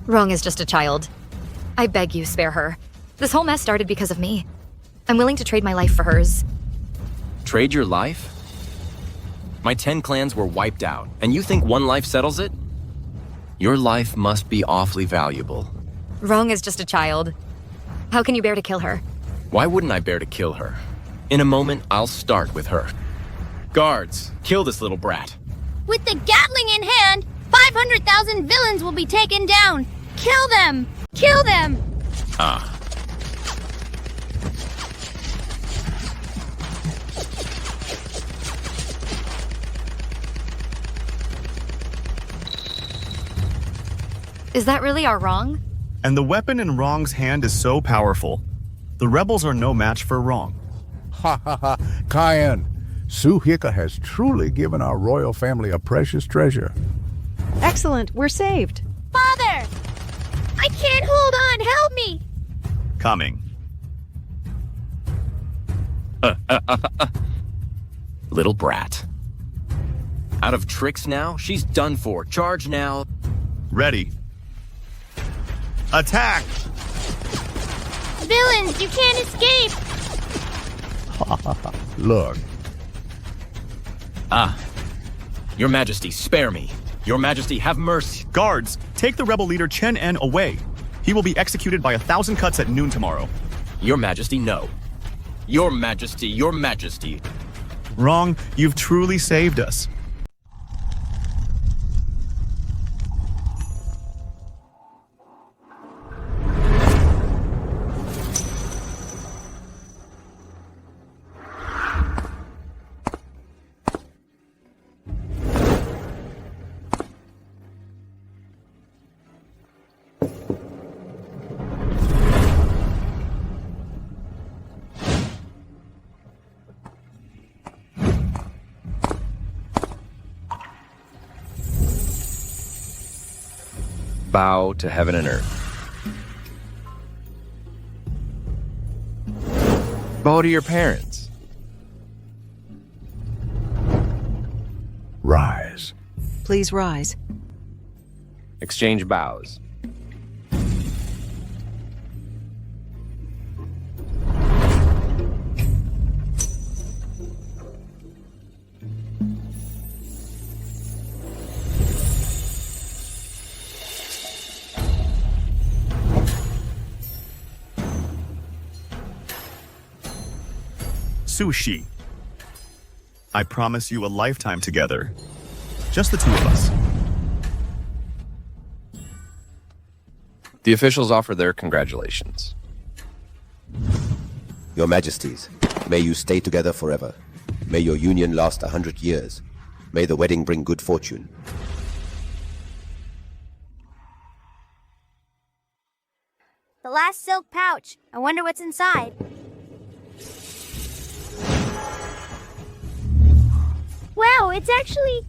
Wrong is just a child. I beg you, spare her. This whole mess started because of me. I'm willing to trade my life for hers. Trade your life? My 10 clans were wiped out, and you think one life settles it? Your life must be awfully valuable. Wrong is just a child. How can you bear to kill her? Why wouldn't I bear to kill her? In a moment, I'll start with her. Guards, kill this little brat. With the Gatling in hand, 500,000 villains will be taken down. Kill them! Kill them! Ah. Is that really our Wrong? And the weapon in Wrong's hand is so powerful. The rebels are no match for Wrong. Ha ha ha, Cayenne. Suhika has truly given our royal family a precious treasure. Excellent, we're saved. Father! I can't hold on, help me! Coming. Little brat. Out of tricks now? She's done for. Charge now. Ready. Attack! Villains, you can't escape! Look. Ah. Your Majesty, spare me. Your Majesty, have mercy. Guards, take the rebel leader Chen En away. He will be executed by 1,000 cuts at noon tomorrow. Your Majesty, no. Your Majesty, Your Majesty. Wrong, you've truly saved us. Bow to heaven and earth. Bow to your parents. Rise. Please rise. Exchange bows. Sushi. I promise you a lifetime together. Just the two of us. The officials offer their congratulations. Your Majesties, may you stay together forever. May your union last 100 years. May the wedding bring good fortune. The last silk pouch. I wonder what's inside. Wow, it's actually